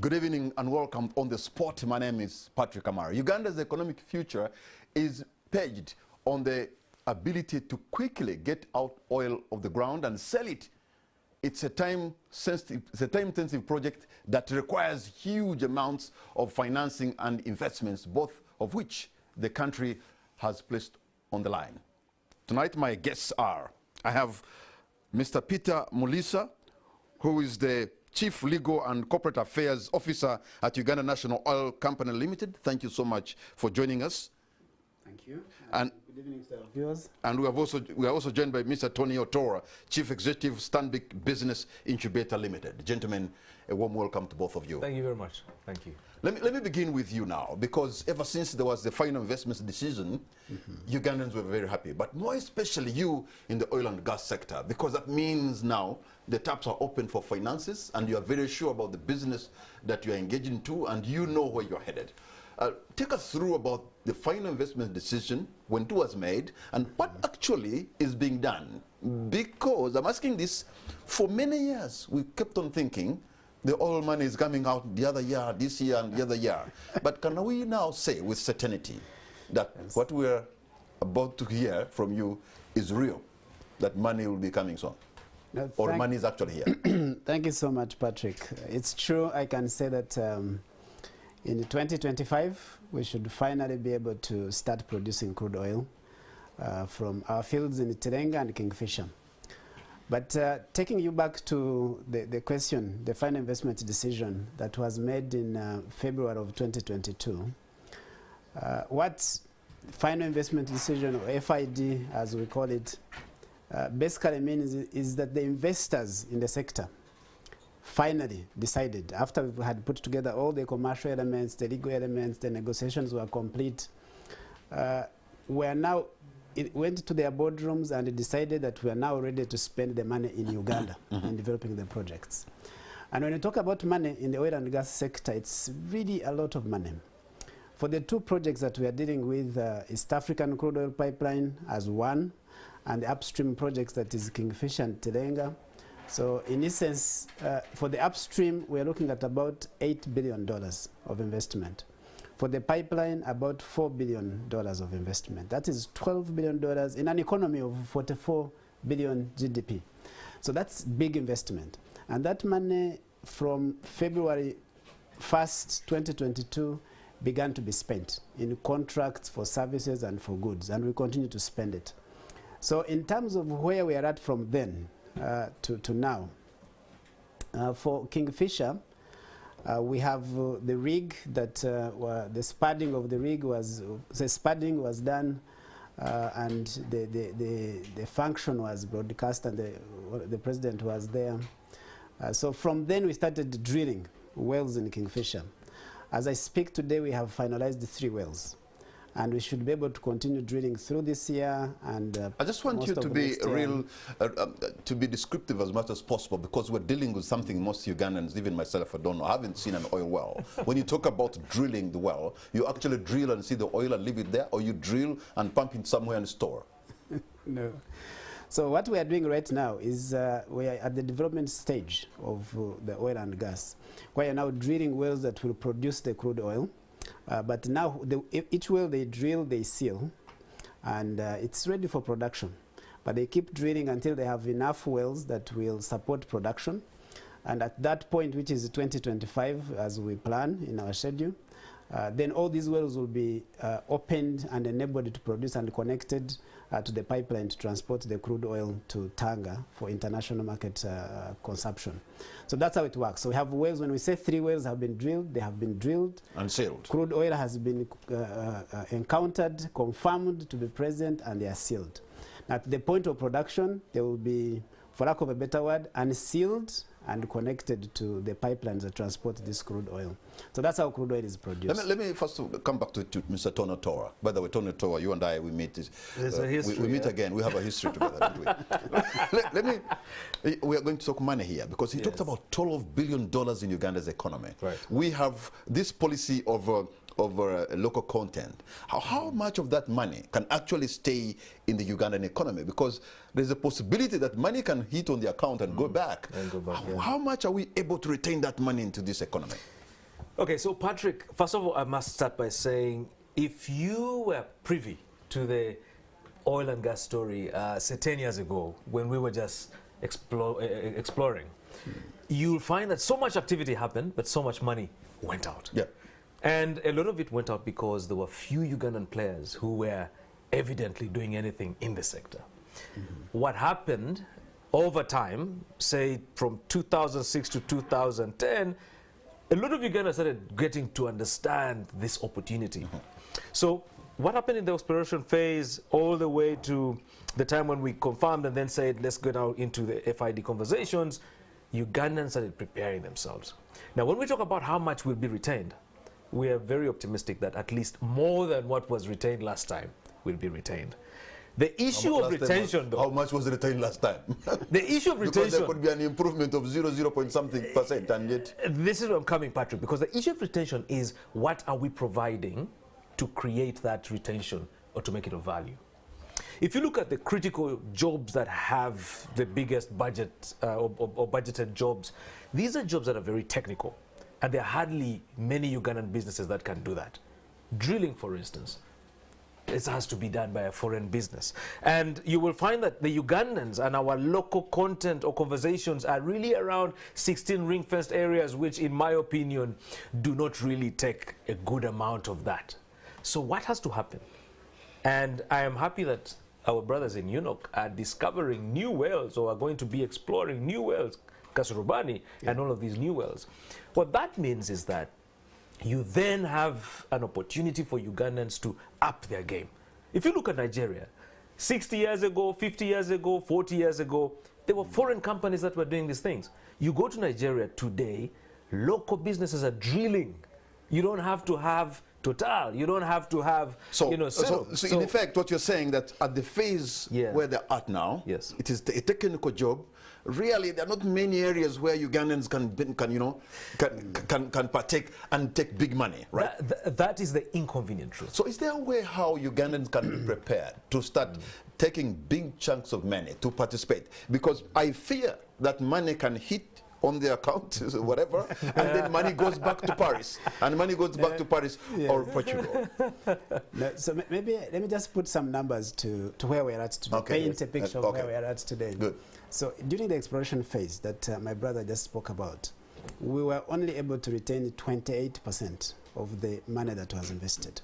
Good evening and welcome on the spot. My name is Patrick Amara. Uganda's economic future is pegged on the ability to quickly get out oil of the ground and sell it. It's a time-sensitive project that requires huge amounts of financing and investments, both of which the country has placed on the line. Tonight, my guests are, I have Mr. Peter Muliisa, who is the Chief Legal and Corporate Affairs Officer at Uganda National Oil Company Limited. Thank you so much for joining us. Thank you. And good evening, sir. Viewers. And we are also joined by Mr. Tony Otoa, Chief Executive, Stanbic Business Incubator Limited. Gentlemen, a warm welcome to both of you. Thank you very much. Thank you. Let me begin with you now, because ever since there was the final investment decision, Ugandans were very happy, but more especially you in the oil and gas sector, because that means now the taps are open for finances and you are very sure about the business that you are engaging into and you know where you're headed. Take us through about the final investment decision, when it was made, and what actually is being done. Because I'm asking this, for many years we kept on thinking the oil money is coming out the other year, this year and the other year. But can we now say with certainty that what we're about to hear from you is real, that money will be coming soon? No, or money is actually here? Thank you so much, Patrick. It's true, I can say that in 2025, we should finally be able to start producing crude oil from our fields in Terenga and Kingfisher. But taking you back to the question, the final investment decision that was made in February of 2022, what final investment decision, or FID as we call it, basically means is that the investors in the sector finally decided, after we had put together all the commercial elements, the legal elements, the negotiations were complete, it went to their boardrooms and decided that we are now ready to spend the money in Uganda in developing the projects. And when you talk about money in the oil and gas sector, it's really a lot of money. For the two projects that we are dealing with, East African Crude Oil Pipeline as one, and the upstream projects that is Kingfisher and Terenga. So in essence, for the upstream, we are looking at about $8 billion of investment. For the pipeline, about $4 billion of investment. That is $12 billion in an economy of 44 billion GDP. So that's big investment. And that money from February 1st, 2022, began to be spent in contracts for services and for goods, and we continue to spend it. So in terms of where we are at from then to now, for Kingfisher, we have the rig that the spudding of the rig was done, and the function was broadcast, and the president was there. So from then we started drilling wells in Kingfisher. As I speak today, we have finalized 3 wells, and we should be able to continue drilling through this year. And I just want you to be real, to be descriptive as much as possible, because we're dealing with something most Ugandans, even myself, I don't know, I haven't seen an oil well. When you talk about drilling the well, you actually drill and see the oil and leave it there, or you drill and pump it somewhere and store? No. So what we are doing right now is we are at the development stage of the oil and gas. We are now drilling wells that will produce the crude oil. But now, each well they drill, they seal, and it's ready for production. But they keep drilling until they have enough wells that will support production. And at that point, which is 2025, as we plan in our schedule, then all these wells will be opened and enabled to produce and connected to the pipeline to transport the crude oil to Tanga for international market consumption. So that's how it works. So we have wells, when we say 3 wells have been drilled, they have been drilled. And sealed. Crude oil has been encountered, confirmed to be present, and they are sealed. Now, at the point of production, they will be, for lack of a better word, unsealed and connected to the pipelines that transport this crude oil. So that's how crude oil is produced. Let me first come back to Mr. Tony Otoa. By the way, Tony Otoa, you and I, we meet. There's a history. We meet again. We have a history together, don't we? We are going to talk money here, because he talked about $12 billion in Uganda's economy. Right. We have this policy of local content. How much of that money can actually stay in the Ugandan economy? Because there's a possibility that money can hit on the account and go back. And go back, How much are we able to retain that money into this economy? Okay, so Patrick, first of all, I must start by saying, if you were privy to the oil and gas story, say 10 years ago, when we were just exploring, you'll find that so much activity happened, but so much money went out. Yeah. And a lot of it went out because there were few Ugandan players who were evidently doing anything in the sector. What happened over time, say from 2006 to 2010, a lot of Uganda started getting to understand this opportunity. So what happened in the exploration phase all the way to the time when we confirmed and then said, let's go now into the FID conversations, Ugandans started preparing themselves. Now, when we talk about how much will be retained, we are very optimistic that at least more than what was retained last time will be retained. The issue of retention, though. How much was retained last time? The issue of retention. Because there could be an improvement of 0 point something percent, and yet. This is where I'm coming, Patrick, because the issue of retention is what are we providing to create that retention or to make it of value. If you look at the critical jobs that have the biggest budget or budgeted jobs, these are jobs that are very technical, and there are hardly many Ugandan businesses that can do that. Drilling, for instance. It has to be done by a foreign business. And you will find that the Ugandans and our local content or conversations are really around 16 ring-fenced areas, which in my opinion do not really take a good amount of that. So what has to happen? And I am happy that our brothers in UNOC are discovering new wells or are going to be exploring new wells, Kasurubani, and all of these new wells. What that means is that you then have an opportunity for Ugandans to up their game. If you look at Nigeria, 60 years ago, 50 years ago, 40 years ago, there were foreign companies that were doing these things. You go to Nigeria today, local businesses are drilling. You don't have to have Total. You don't have to have, so, you know, so in effect, what you're saying that at the phase where they're at now, it is a technical job. Really, there are not many areas where Ugandans can partake and take big money, right? That is the inconvenient truth. So is there a way how Ugandans can be prepared to start taking big chunks of money to participate? Because I fear that money can hit on their account, whatever, and then money goes back to Paris, and money goes back to Paris or Portugal. No, so maybe let me just put some numbers to where we're at today, paint a picture of where we're at today. Good. So during the exploration phase that my brother just spoke about, we were only able to retain 28% of the money that was invested.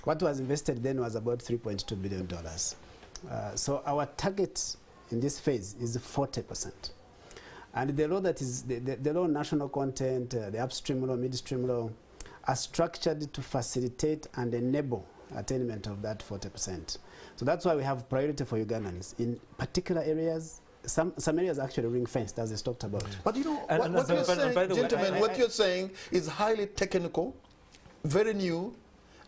What was invested then was about $3.2 billion. So our target in this phase is 40%. And the law that is, the law national content, the upstream law, midstream law, are structured to facilitate and enable attainment of that 40%. So that's why we have priority for Ugandans. In particular areas, some areas actually ring-fenced, as is talked about. But you know, what you're saying, gentlemen, what you're saying is highly technical, very new,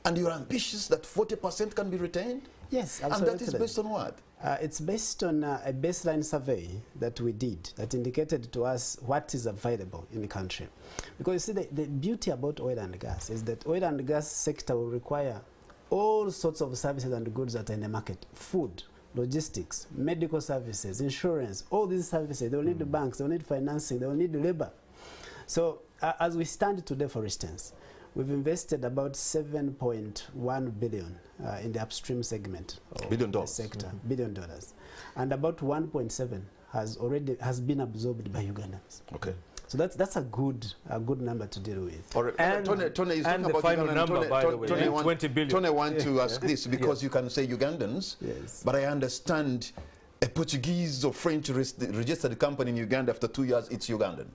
and you're ambitious that 40% can be retained? Yes, absolutely. And that is based on what? It's based on a baseline survey that we did that indicated to us what is available in the country. Because you see, the beauty about oil and gas is that oil and gas sector will require all sorts of services and goods that are in the market. Food, logistics, medical services, insurance, all these services. They will need the banks, they will need financing, they will need labor. So as we stand today, for instance, we've invested about $7.1 billion in the upstream segment of the sector, $1 billion, and about 1.7 has been absorbed by Ugandans. Okay. So that's a good number to deal with. All right. And Tony is and talking the about final Ugandans. number, by the way, 20 billion. Tony, I want to ask this because you can say Ugandans, but I understand a Portuguese or French registered company in Uganda after 2 years, it's Ugandan.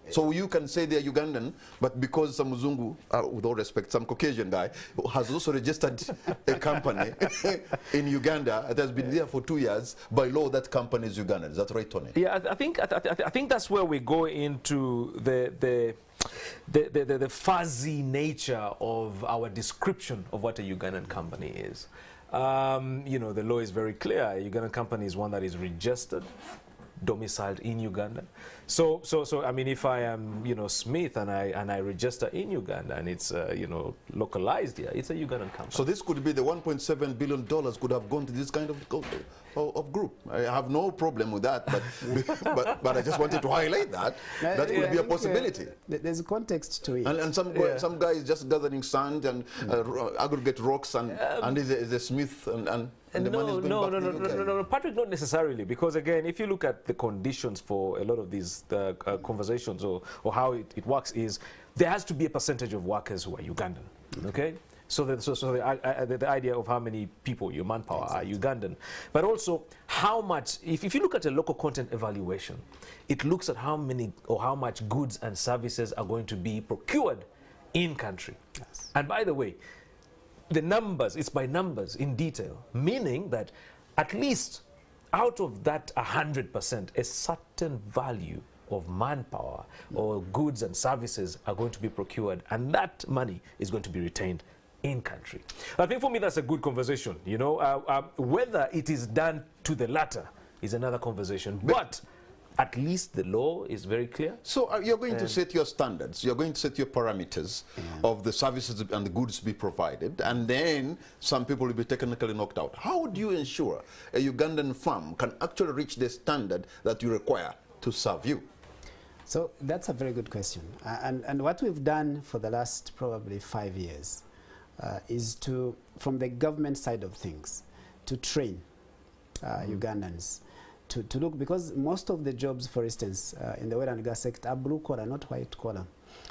So you can say they're Ugandan, but because some Muzungu, with all respect, some Caucasian guy, has also registered a company in Uganda that has been there for 2 years, by law that company is Ugandan. Is that right, Tony? Yeah, I think that's where we go into the fuzzy nature of our description of what a Ugandan company is. You know, the law is very clear. A Ugandan company is one that is registered domiciled in Uganda. So I mean, if I am, Smith and I register in Uganda and it's, localized here, it's a Ugandan company. So this could be the $1.7 billion could have gone to this kind of group. I have no problem with that, but I just wanted to highlight that. That could be a possibility. There's a context to it. And some guy is just gathering sand and aggregate rocks and is a Smith and the money is going back to the UK. No, Patrick, not necessarily, because again, if you look at the conditions for a lot of these conversations or how it works is there has to be a percentage of workers who are Ugandan, okay? So the idea of how many people, your manpower, are Ugandan. But also how much, if you look at a local content evaluation, it looks at how many or how much goods and services are going to be procured in country. Yes. And by the way, the numbers, it's by numbers in detail, meaning that at least out of that 100%, a certain value of manpower or goods and services are going to be procured, and that money is going to be retained in country. I think for me that's a good conversation. Whether it is done to the latter is another conversation, but at least the law is very clear. So you're going to set your standards, you're going to set your parameters of the services and the goods to be provided, and then some people will be technically knocked out. How do you ensure a Ugandan firm can actually reach the standard that you require to serve you? So that's a very good question. And what we've done for the last probably 5 years is to, from the government side of things, to train Ugandans to look, because most of the jobs, for instance, in the oil and gas sector are blue collar, not white collar.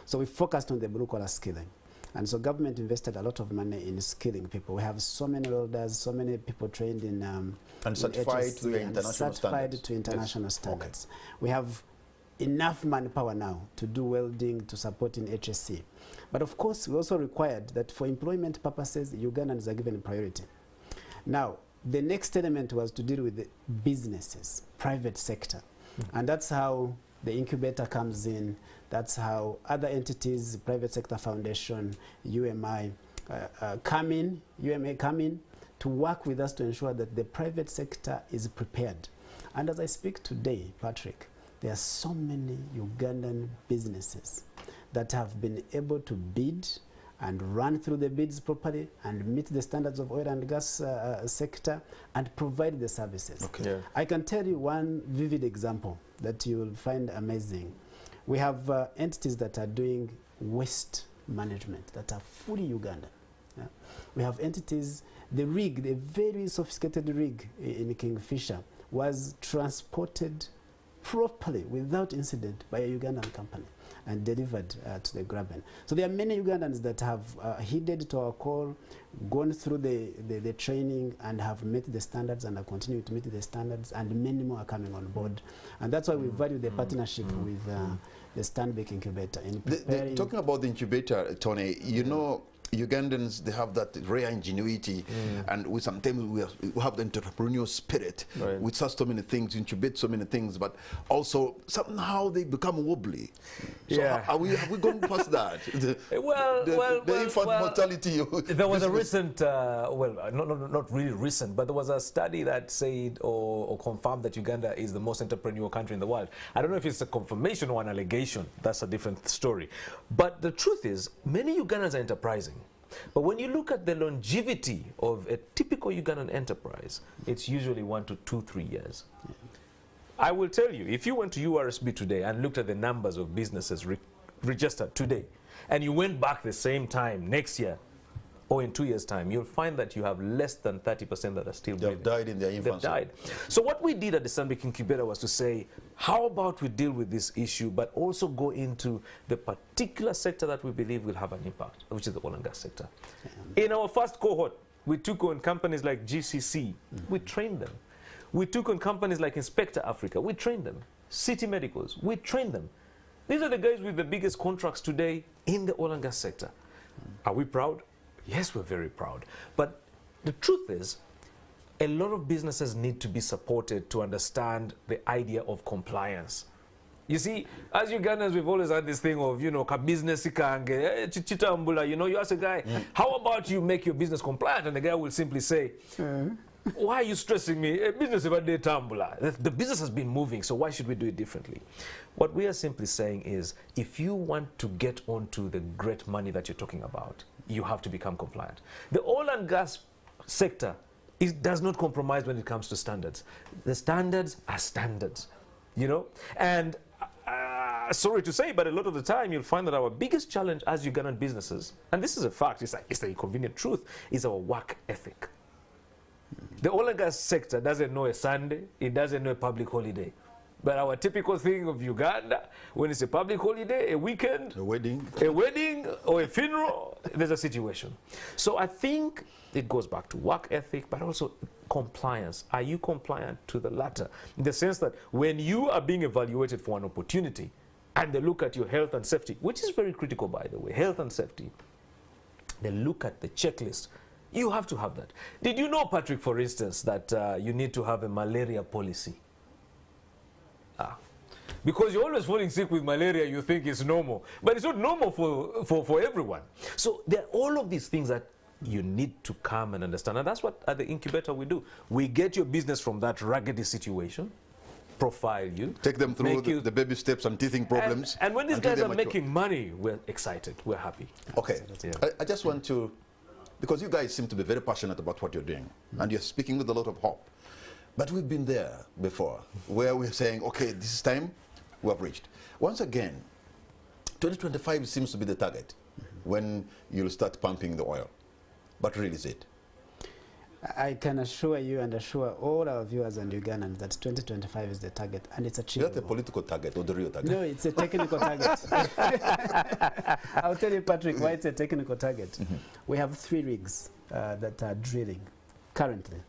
So we focused on the blue collar skilling. And so government invested a lot of money in skilling people. We have so many welders, so many people trained in and certified to the international certified standards. to international Yes. standards. Okay. We have enough manpower now to do welding, to support in HSC. But of course, we also required that for employment purposes, Ugandans are given priority. Now, the next element was to deal with the businesses, private sector. And that's how the incubator comes in. That's how other entities, private sector foundation, UMA come in to work with us to ensure that the private sector is prepared. And as I speak today, Patrick, there are so many Ugandan businesses that have been able to bid and run through the bids properly and meet the standards of oil and gas sector and provide the services. Okay. Yeah. I can tell you one vivid example that you will find amazing. We have entities that are doing waste management that are fully Ugandan. Yeah? We have entities, the rig, the very sophisticated rig in Kingfisher was transported properly without incident by a Ugandan company and delivered to the Graben. So there are many Ugandans that have heeded to our call, gone through the training and have met the standards and are continuing to meet the standards, and many more are coming on board. And that's why we value the partnership with the Stanbic Incubator. In talking about the incubator, Tony, you know, Ugandans, they have that rare ingenuity, and we sometimes we have the entrepreneurial spirit. Right. We start so many things, incubate so many things, but also somehow they become wobbly. So have we gone past that? The infant mortality. There was a recent, not really recent, but there was a study that said or confirmed that Uganda is the most entrepreneurial country in the world. I don't know if it's a confirmation or an allegation. That's a different story. But the truth is, many Ugandans are enterprising. But when you look at the longevity of a typical Ugandan enterprise, it's usually 1 to 2, 3 years. I will tell you, if you went to URSB today and looked at the numbers of businesses registered today, and you went back the same time next year, or in 2 years' time, you'll find that you have less than 30% that are still They've died in their infancy. They've died. So what we did at the Stanbic Incubator was to say, how about we deal with this issue, but also go into the particular sector that we believe will have an impact, which is the oil and gas sector. In our first cohort, we took on companies like GCC. We trained them. We took on companies like Inspector Africa. We trained them. City Medicals. We trained them. These are the guys with the biggest contracts today in the oil and gas sector. Are we proud? Yes, we're very proud. But the truth is, a lot of businesses need to be supported to understand the idea of compliance. You see, as Ugandans, we've always had this thing of, ka business ikange, chichitambula, you ask a guy, how about you make your business compliant? And the guy will simply say, Why are you stressing me? A business is about day tumbler. The business has been moving, so why should we do it differently? What we are simply saying is, if you want to get onto the great money that you're talking about, you have to become compliant. The oil and gas sector does not compromise when it comes to standards. The standards are standards, you know? And sorry to say, but a lot of the time you'll find that our biggest challenge as Ugandan businesses, and this is a fact, it's the inconvenient truth, is our work ethic. The oil and gas sector doesn't know a Sunday, it doesn't know a public holiday. But our typical thing of Uganda, when it's a public holiday, a weekend, a wedding or a funeral, there's a situation. So I think it goes back to work ethic, but also compliance. Are you compliant to the latter? In the sense that when you are being evaluated for an opportunity and they look at your health and safety, which is very critical, by the way, health and safety, they look at the checklist. You have to have that. Did you know, Patrick, for instance, that you need to have a malaria policy? Because you're always falling sick with malaria, you think it's normal. But it's not normal for everyone. So there are all of these things that you need to come and understand. And that's what at the Incubator we do. We get your business from that raggedy situation, profile you. Take them through the baby steps and teething problems. And when these guys are making money, we're excited, we're happy. Okay, yeah. I just want to, because you guys seem to be very passionate about what you're doing, and you're speaking with a lot of hope. But we've been there before, where we're saying, okay, this is time we have reached. Once again, 2025 seems to be the target when you'll start pumping the oil. But really is it? I can assure you and assure all our viewers and Ugandans that 2025 is the target, and it's achievable. Is that the political target or the real target? No, it's a technical target. I'll tell you, Patrick, why it's a technical target. We have 3 rigs that are drilling currently.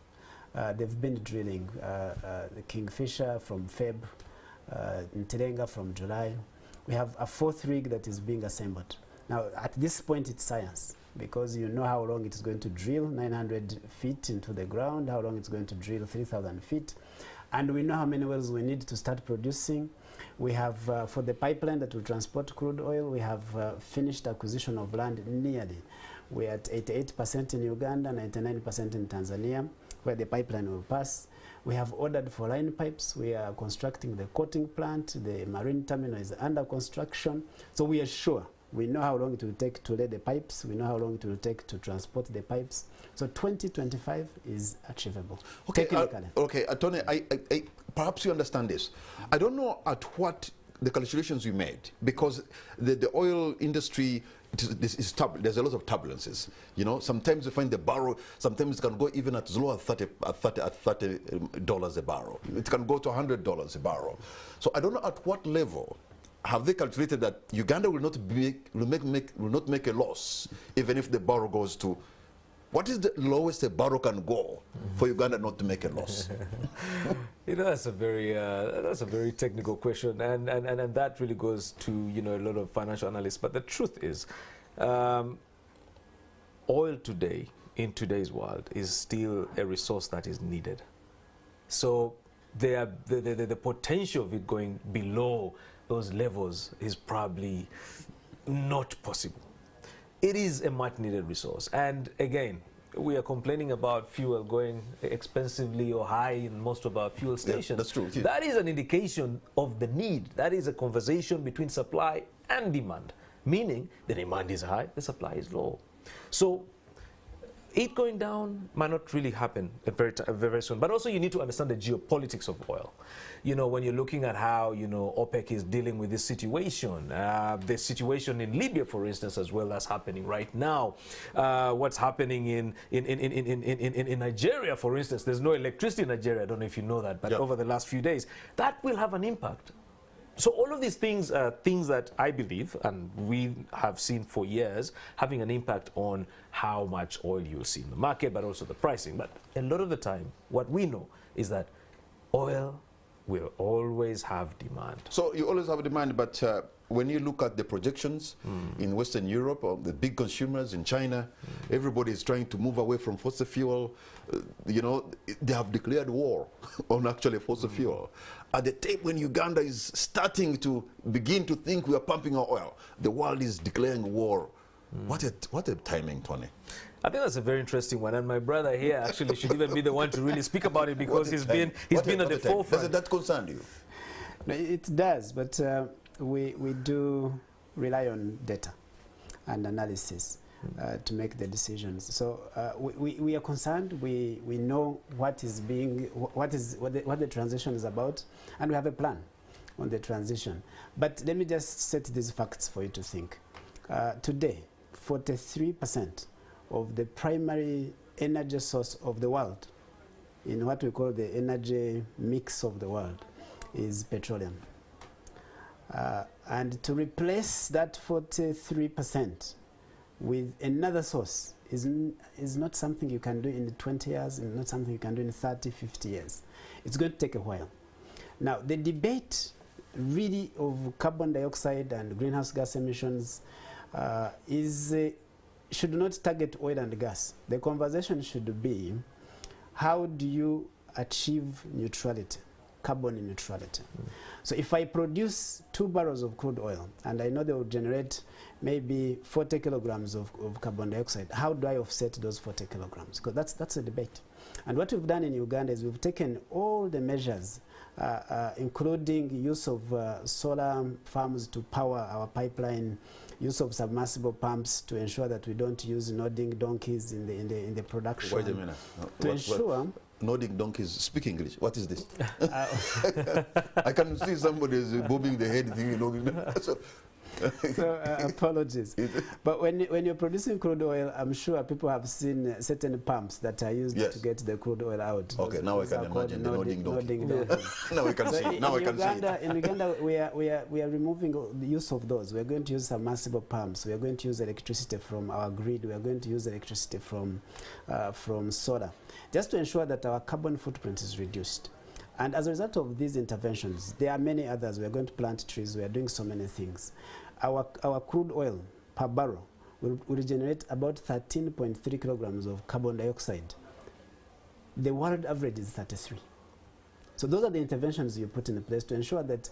They've been drilling the Kingfisher from Feb, Nterenga from July. We have a 4th rig that is being assembled. Now, at this point, it's science, because you know how long it's going to drill 900 feet into the ground, how long it's going to drill 3,000 feet. And we know how many wells we need to start producing. We have, for the pipeline that will transport crude oil, we have finished acquisition of land nearly. We're at 88% in Uganda, 99% in Tanzania, where the pipeline will pass. We have ordered for line pipes. We are constructing the coating plant. The marine terminal is under construction. So we are sure. We know how long it will take to lay the pipes. We know how long it will take to transport the pipes. So 2025 is achievable. Okay, technically. Tony, perhaps you understand this. I don't know at what the calculations you made, because the oil industry, there's a lot of turbulences. You know, sometimes you find the barrel, sometimes it can go even as low as $30 a barrel. It can go to $100 a barrel. So I don't know at what level have they calculated that Uganda will not make a loss, even if the barrel goes to. What is the lowest a barrel can go for Uganda not to make a loss? You know, that's a very technical question, and that really goes to, you know, a lot of financial analysts. But the truth is, oil today, in today's world, is still a resource that is needed. So the potential of it going below those levels is probably not possible. It is a much needed resource. And again, we are complaining about fuel going expensively or high in most of our fuel stations. Yeah, that's true. Yeah. That is an indication of the need. That is a conversation between supply and demand, meaning the demand is high, the supply is low. So it going down might not really happen very soon. But also you need to understand the geopolitics of oil. You know, when you're looking at how, you know, OPEC is dealing with this situation, the situation in Libya, for instance, as well, that's happening right now. What's happening in Nigeria, for instance. There's no electricity in Nigeria. I don't know if you know that, but over the last few days, that will have an impact. So all of these things are things that I believe, and we have seen for years, having an impact on how much oil you'll see in the market, but also the pricing. But a lot of the time, what we know is that oil will always have demand. So you always have demand, but when you look at the projections in Western Europe, or the big consumers in China, everybody is trying to move away from fossil fuel. You know, they have declared war on actually fossil fuel. At the time when Uganda is starting to begin to think we are pumping our oil, the world is declaring war. What a timing, Tony. I think that's a very interesting one, and my brother here actually should even be the one to really speak about it because he's been at the forefront. Does that concern you? No, it does, but we do rely on data and analysis to make the decisions. So we are concerned. We know what the transition is about, and we have a plan on the transition. But let me just set these facts for you to think. Today, 43% of the primary energy source of the world, in what we call the energy mix of the world, is petroleum. And to replace that 43% with another source is not something you can do in 20 years, and not something you can do in 30, 50 years. It's going to take a while. Now, the debate really of carbon dioxide and greenhouse gas emissions should not target oil and gas. The conversation should be, how do you achieve neutrality, carbon neutrality? So if I produce 2 barrels of crude oil and I know they will generate maybe 40 kilograms of carbon dioxide, how do I offset those 40 kilograms? Because that's a debate. And what we've done in Uganda is we've taken all the measures, including use of solar farms to power our pipeline, use of submersible pumps to ensure that we don't use nodding donkeys in the production. Wait a minute. To ensure. Nodding donkeys, speak English. What is this? I can see somebody is bobbing the head thinking, So apologies. But when you're producing crude oil, I'm sure people have seen certain pumps that are used to get the crude oil out. Okay, now I can imagine the nodding donkey. Now I can see it. Now I can see it. In Uganda, we are removing the use of those. We are going to use submersible pumps. We are going to use electricity from our grid. We are going to use electricity from solar, just to ensure that our carbon footprint is reduced. And as a result of these interventions, there are many others. We are going to plant trees. We are doing so many things. Our crude oil per barrel will generate about 13.3 kilograms of carbon dioxide. The world average is 33. So those are the interventions you put in place to ensure that,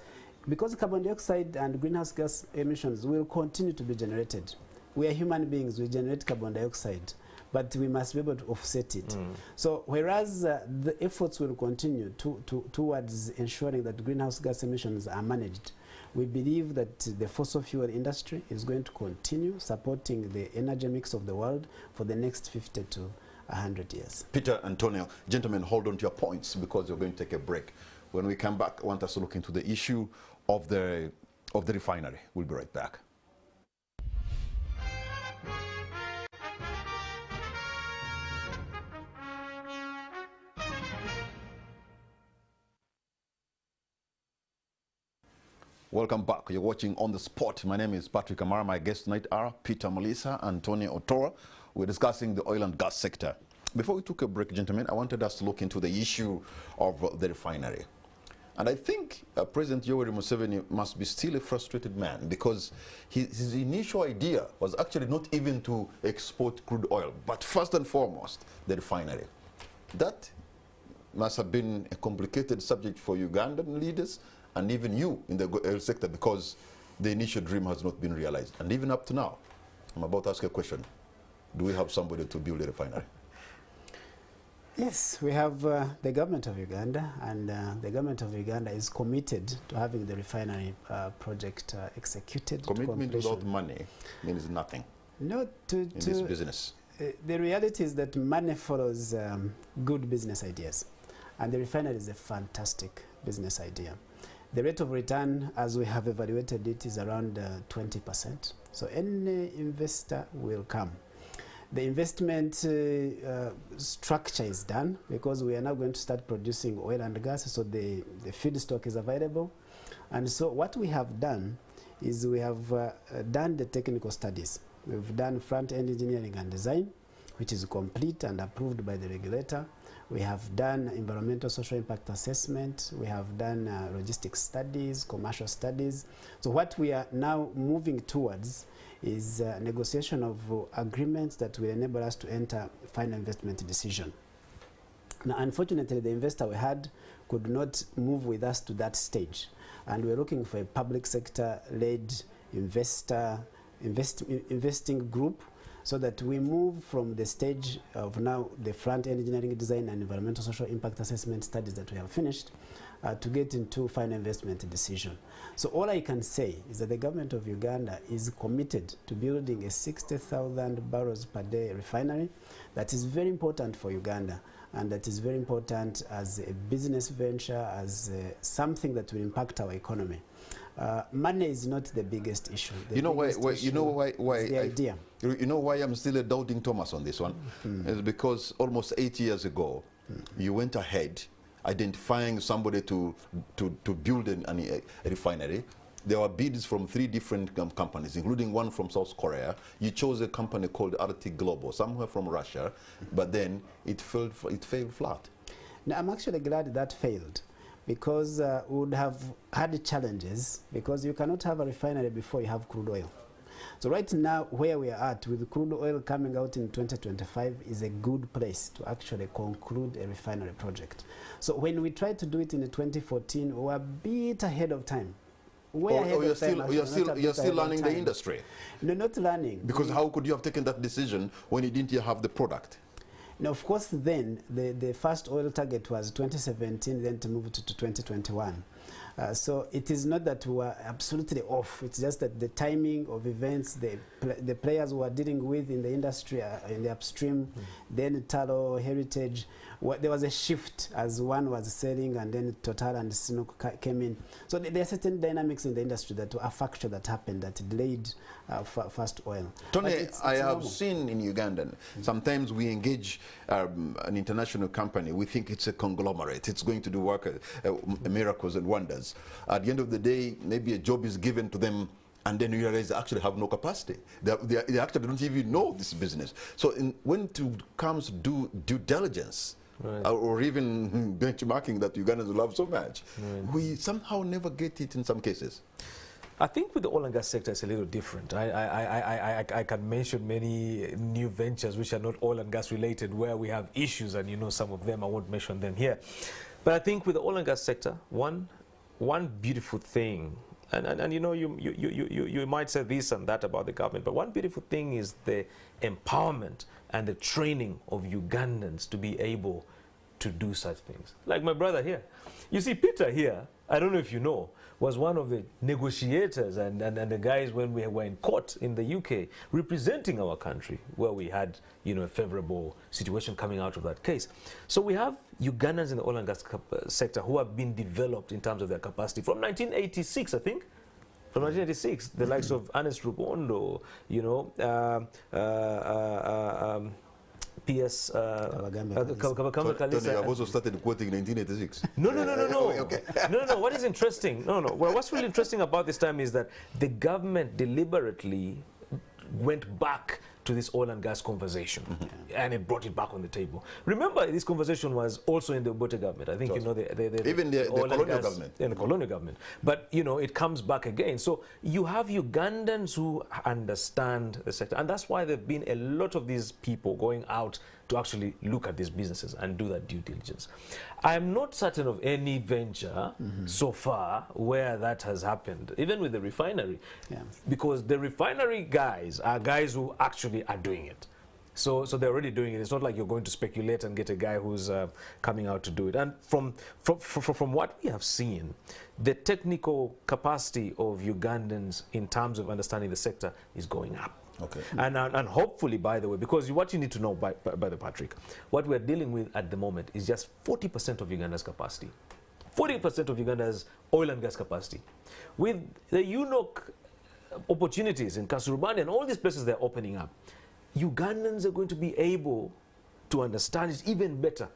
because carbon dioxide and greenhouse gas emissions will continue to be generated. We are human beings, we generate carbon dioxide, but we must be able to offset it. So whereas the efforts will continue towards ensuring that greenhouse gas emissions are managed, we believe that the fossil fuel industry is going to continue supporting the energy mix of the world for the next 50 to 100 years. Peter and Tony, gentlemen, hold on to your points because we're going to take a break. When we come back, I want us to look into the issue of the refinery. We'll be right back. Welcome back. You're watching On the Spot. My name is Patrick Amara. My guests tonight are Peter Muliisa and Tony Otoa. We're discussing the oil and gas sector. Before we took a break, gentlemen, I wanted us to look into the issue of the refinery. And I think President Yoweri Museveni must be still a frustrated man, because his initial idea was actually not even to export crude oil, but first and foremost, the refinery. That must have been a complicated subject for Ugandan leaders and even you in the oil sector, because the initial dream has not been realized. And even up to now, I'm about to ask a question. Do we have somebody to build a refinery? Yes, we have the government of Uganda, and the government of Uganda is committed to having the refinery project executed. Commitment without money means nothing. No, in this business. The reality is that money follows good business ideas, and the refinery is a fantastic business idea. The rate of return, as we have evaluated it, is around 20%. So any investor will come. The investment structure is done, because we are now going to start producing oil and gas, so the feedstock is available. And so what we have done is we have done the technical studies. We've done front-end engineering and design, which is complete and approved by the regulator. We have done environmental social impact assessment. We have done logistics studies, commercial studies. So what we are now moving towards is negotiation of agreements that will enable us to enter final investment decision. Now, unfortunately, the investor we had could not move with us to that stage, and we're looking for a public sector-led investing group so that we move from the stage of now the front-end engineering design and environmental social impact assessment studies that we have finished to get into final investment decision. So all I can say is that the government of Uganda is committed to building a 60,000 barrels per day refinery. That is very important for Uganda, and that is very important as a business venture, as something that will impact our economy. Money is not the biggest issue. The you know why? issue You know why? the idea. You know why I'm still a doubting Thomas on this one? It's because almost 8 years ago, you went ahead identifying somebody to build a refinery. There were bids from 3 different companies, including one from South Korea. You chose a company called RT Global, somewhere from Russia, but then it failed flat. Now, I'm actually glad that failed, because we would have had challenges, because you cannot have a refinery before you have crude oil. So right now, where we are at with crude oil coming out in 2025 is a good place to actually conclude a refinery project. So when we tried to do it in 2014, we were a bit ahead of time. You're still learning the industry. No, not learning. Because how could you have taken that decision when you didn't yet have the product? Now, of course, then the first oil target was 2017, then to move to 2021. So it is not that we were absolutely off. It's just that the timing of events, the players we were dealing with in the industry, in the upstream, then Talo, Heritage, there was a shift as one was selling, and then Total and Sinok came in. So there are certain dynamics in the industry that were a factor that happened that delayed first oil. Tony, it's I have normal. seen in Uganda, sometimes we engage an international company, we think it's a conglomerate, it's going to do work, miracles and wonders. At the end of the day, maybe a job is given to them, and then you realize they actually have no capacity. They actually don't even know this business. So when it comes to due diligence, right, or even benchmarking that Ugandans love so much, right, we somehow never get it in some cases. I think with the oil and gas sector, it's a little different. I can mention many new ventures which are not oil and gas related, where we have issues, and you know some of them. I won't mention them here. But I think with the oil and gas sector, one beautiful thing, and you know, you might say this and that about the government, but one beautiful thing is the empowerment and the training of Ugandans to be able to do such things. Like my brother here. You see, Peter here, I don't know if you know, was one of the negotiators and the guys when we were in court in the UK representing our country, where we had, you know, a favorable situation coming out of that case. So we have Ugandans in the oil and gas sector who have been developed in terms of their capacity from 1986, I think. From 1986, the likes of Ernest Rubondo, you know, PS Tony, I've also started quoting 1986. No. Okay. No. What is interesting? No. Well, what's really interesting about this time is that the government deliberately went back to this oil and gas conversation, and it brought it back on the table. Remember, this conversation was also in the Obote government. I think you know even the colonial government. In the colonial government. But you know, it comes back again. So you have Ugandans who understand the sector, and that's why there've been a lot of these people going out to actually look at these businesses and do that due diligence. I'm not certain of any venture so far where that has happened, even with the refinery, because the refinery guys are guys who actually are doing it. So they're already doing it. It's not like you're going to speculate and get a guy who's coming out to do it. And from what we have seen, the technical capacity of Ugandans in terms of understanding the sector is going up. Okay. And hopefully, by the way, because what you need to know, by the way, Patrick, what we're dealing with at the moment is just 40% of Uganda's capacity. 40% of Uganda's oil and gas capacity. With the UNOC opportunities in Kasurubani and all these places they're opening up, Ugandans are going to be able to understand it even better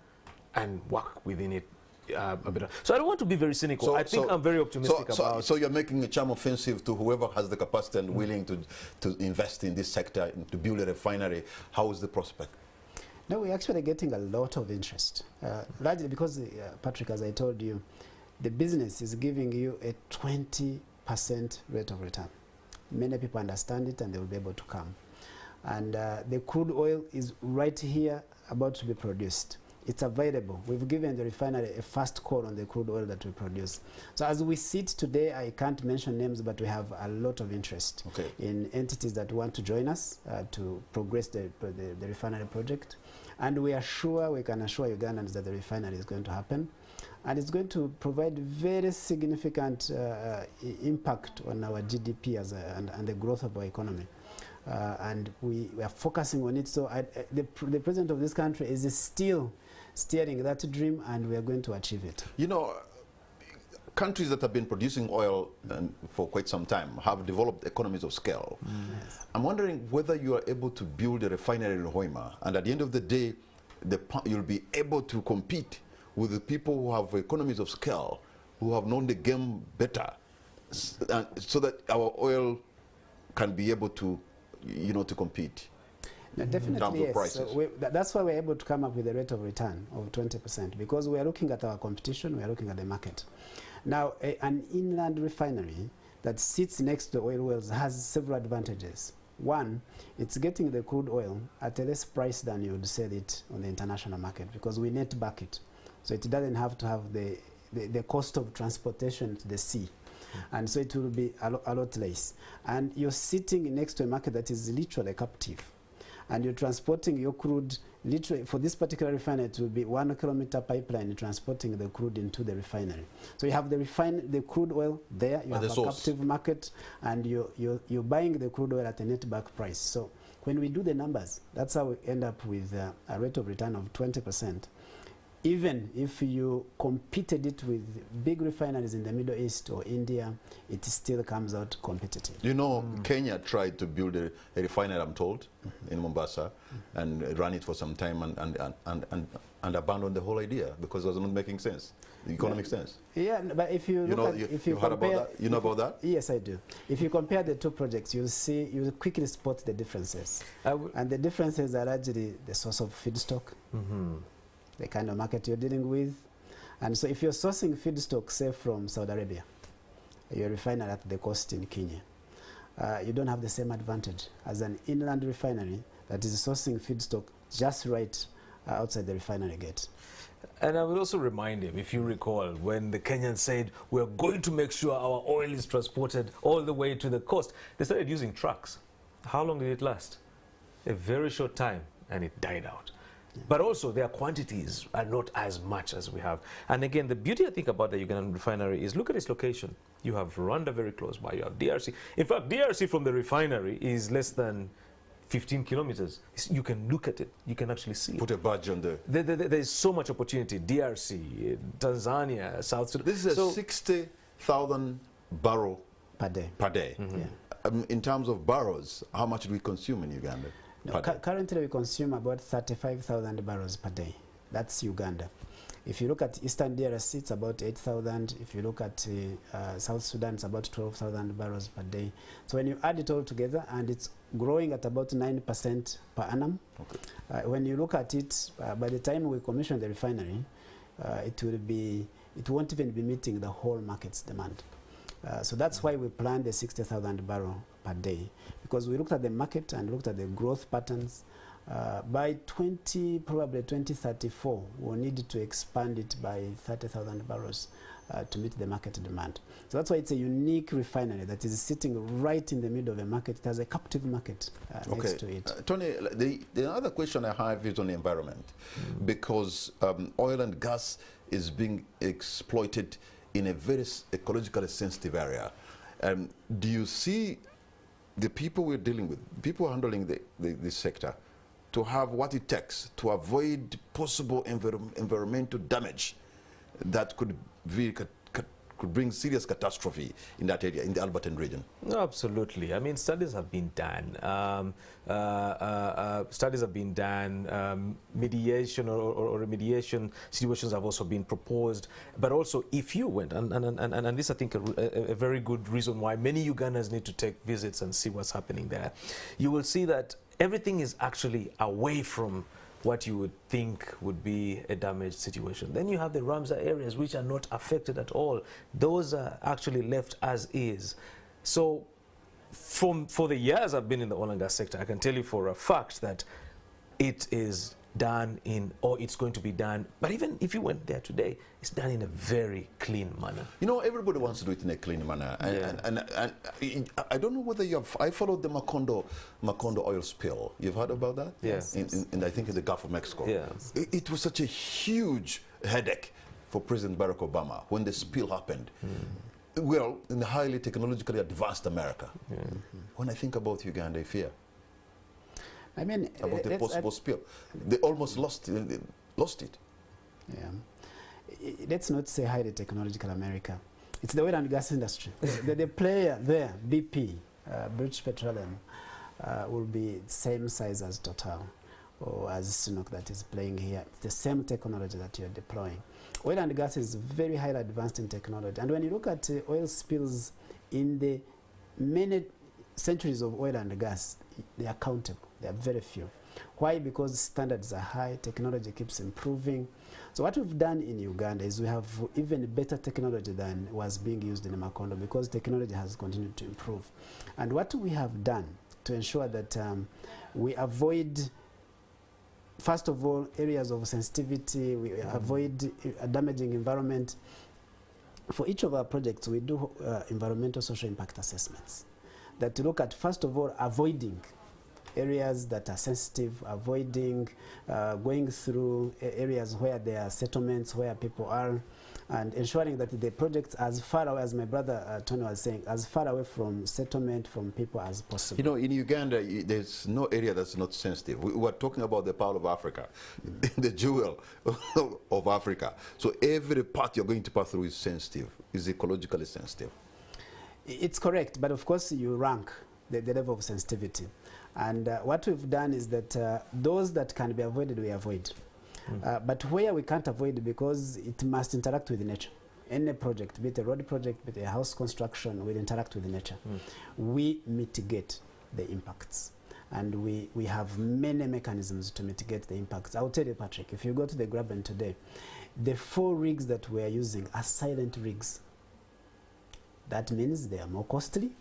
and work within it better. So I don't want to be very cynical. I think I'm very optimistic about. So you're making a charm offensive to whoever has the capacity and willing to invest in this sector, to build a refinery. How is the prospect? No, we're actually getting a lot of interest, largely because, Patrick, as I told you, the business is giving you a 20% rate of return. Many people understand it, and they will be able to come. And the crude oil is right here about to be produced. It's available. We've given the refinery a first call on the crude oil that we produce. So as we sit today, I can't mention names, but we have a lot of interest in entities that want to join us to progress the refinery project. And we can assure Ugandans that the refinery is going to happen. And it's going to provide very significant impact on our GDP and the growth of our economy. And we are focusing on it. So the president of this country is still steering that dream, and we are going to achieve it. You know, countries that have been producing oil for quite some time have developed economies of scale. Yes. I'm wondering whether you are able to build a refinery in Hoima, and at the end of the day, you'll be able to compete with the people who have economies of scale, who have known the game better, so that our oil can be able to, you know, to compete. No, definitely, yes. So that's why we're able to come up with a rate of return of 20%, because we are looking at our competition, we are looking at the market. Now, an inland refinery that sits next to oil wells has several advantages. One, it's getting the crude oil at a less price than you would sell it on the international market, because we net back it. So it doesn't have to have the cost of transportation to the sea. And so it will be a lot less. And you're sitting next to a market that is literally captive. And you're transporting your crude, literally, for this particular refinery, it will be 1 kilometer pipeline transporting the crude into the refinery. So you have the crude oil there, you have a captive market, and you're buying the crude oil at a net back price. So when we do the numbers, that's how we end up with a rate of return of 20%. Even if you competed it with big refineries in the Middle East or India, it still comes out competitive. You know, Kenya tried to build a refinery, I'm told, in Mombasa, and ran it for some time and abandoned the whole idea because it was not making sense, economic sense. Yeah, but if you look at, if you heard about that? You know about that? Yes, I do. If you compare the two projects, you'll quickly spot the differences. And the differences are largely the source of feedstock. The kind of market you're dealing with. And so if you're sourcing feedstock, say from Saudi Arabia, you're a refinery at the coast in Kenya, you don't have the same advantage as an inland refinery that is sourcing feedstock just right outside the refinery gate. And I will also remind him, if you recall, when the Kenyans said, we're going to make sure our oil is transported all the way to the coast, they started using trucks. How long did it last? A very short time, and it died out. But also, their quantities are not as much as we have. And again, the beauty, I think, about the Ugandan refinery is look at its location. You have Rwanda very close by. You have DRC. In fact, DRC from the refinery is less than 15 kilometers. You can look at it. You can actually see Put a badge on there. There's so much opportunity. DRC, Tanzania, South Sudan. This is a 60,000 barrel per day. In terms of barrels, how much do we consume in Uganda? No, currently we consume about 35,000 barrels per day. That's Uganda. If you look at Eastern DRC, it's about 8,000. If you look at South Sudan, it's about 12,000 barrels per day. So when you add it all together, and it's growing at about 9% per annum. When you look at it, by the time we commission the refinery, it won't even be meeting the whole market's demand. So that's why we planned the 60,000 barrel per day, because we looked at the market and looked at the growth patterns. By probably 2034, we'll need to expand it by 30,000 barrels to meet the market demand. So that's why it's a unique refinery that is sitting right in the middle of a market. It has a captive market next to it. Tony, the other question I have is on the environment, because oil and gas is being exploited in a very ecologically sensitive area. Do you see the people we're dealing with, people handling this sector, to have what it takes to avoid possible environmental damage that could bring serious catastrophe in that area, in the Alberton region? No, absolutely. I mean, studies have been done. Mediation or remediation situations have also been proposed. But also, if you went, and this I think a very good reason why many Ugandans need to take visits and see what's happening there, you will see that everything is actually away from what you would think would be a damaged situation. Then you have the Ramsar areas which are not affected at all. Those are actually left as is. So for the years I've been in the oil and gas sector, I can tell you for a fact that it is done in, or it's going to be done, but even if you went there today, it's done in a very clean manner. You know, everybody wants to do it in a clean manner. And I don't know whether you have, I followed the Macondo oil spill. You've heard about that? Yes. In I think in the Gulf of Mexico. Yes. It was such a huge headache for President Barack Obama when the spill happened. Well, in the highly technologically advanced America. When I think about Uganda, I fear. I mean, About the possible spill. They almost lost it. Yeah. Let's not say highly technological America. It's the oil and gas industry. the player there, BP, British Petroleum, will be the same size as Total or as Sinok that is playing here. It's the same technology that you're deploying. Oil and gas is very highly advanced in technology. And when you look at oil spills in the many centuries of oil and gas, they are countable. They are very few. Why? Because standards are high, technology keeps improving. So what we've done in Uganda is we have even better technology than was being used in Macondo, because technology has continued to improve. And what we have done to ensure that we avoid, first of all, areas of sensitivity, we avoid a damaging environment. For each of our projects, we do environmental social impact assessments that to look at, first of all, avoiding areas that are sensitive, avoiding going through areas where there are settlements, where people are, and ensuring that the projects as far away, as my brother Tony was saying, as far away from settlement, from people as possible. You know, in Uganda, there's no area that's not sensitive. We were talking about the Pearl of Africa, the jewel of Africa. So every part you're going to pass through is sensitive, is ecologically sensitive. It's correct, but of course you rank the level of sensitivity. And what we've done is that those that can be avoided, we avoid. But where we can't avoid, because it must interact with nature. Any project, be it a road project, be it a house construction, will interact with nature. We mitigate the impacts. And we have many mechanisms to mitigate the impacts. I'll tell you, Patrick, if you go to the Graben today, the 4 rigs that we are using are silent rigs. That means they are more costly.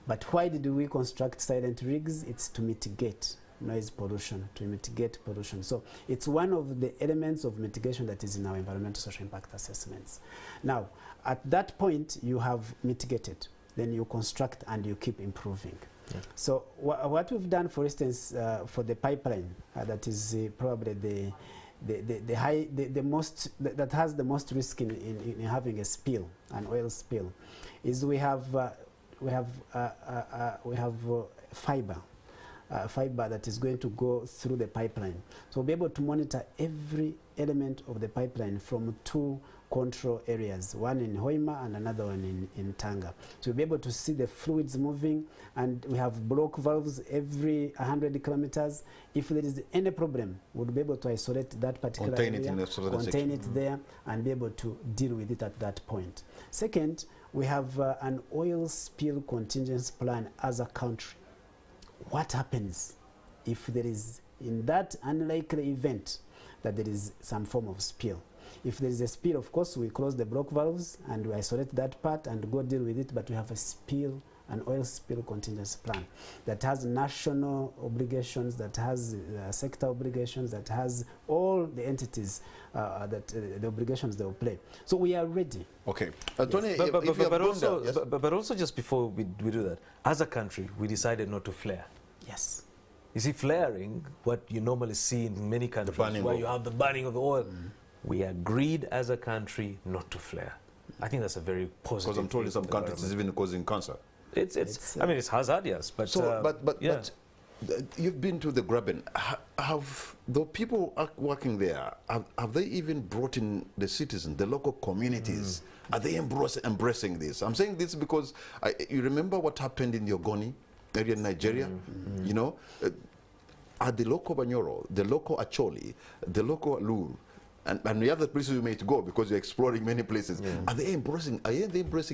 But why did we construct silent rigs? It's to mitigate noise pollution, to mitigate pollution. So it's one of the elements of mitigation that is in our environmental social impact assessments. Now, at that point, you have mitigated. Then you construct and you keep improving. So what we've done, for instance, for the pipeline, that is probably the most that has the most risk in having a spill, an oil spill, is we have fiber that is going to go through the pipeline. So we'll be able to monitor every element of the pipeline from 2 control areas, one in Hoima and another one in Tanga. So we'll be able to see the fluids moving, and we have block valves every 100 kilometers. If there is any problem, we'll be able to isolate that particular area, contain it there, and be able to deal with it at that point. Second, we have an oil spill contingency plan as a country. What happens if there is, in that unlikely event, that there is some form of spill? If there is a spill, of course, we close the block valves and we isolate that part and go deal with it, but we have a spill, an oil spill contingency plan that has national obligations, that has sector obligations, that has all the entities, the obligations they will play. So we are ready. Okay. Tony, but also just before we do that, as a country, we decided not to flare. Yes. You see, flaring, what you normally see in many countries, where you have the burning of the oil, we agreed as a country not to flare. I think that's a very positive. Because I'm told in some countries it's even causing cancer. I mean, it's hazardous, but so, but you've been to the Graben. Have the people working there? Have they even brought in the citizens, the local communities? Are they embracing this? I'm saying this because you remember what happened in the Ogoni area in Nigeria. You know, at the local Banyoro, the local Acholi, the local Lur, and the other places you may go because you're exploring many places. Are they embracing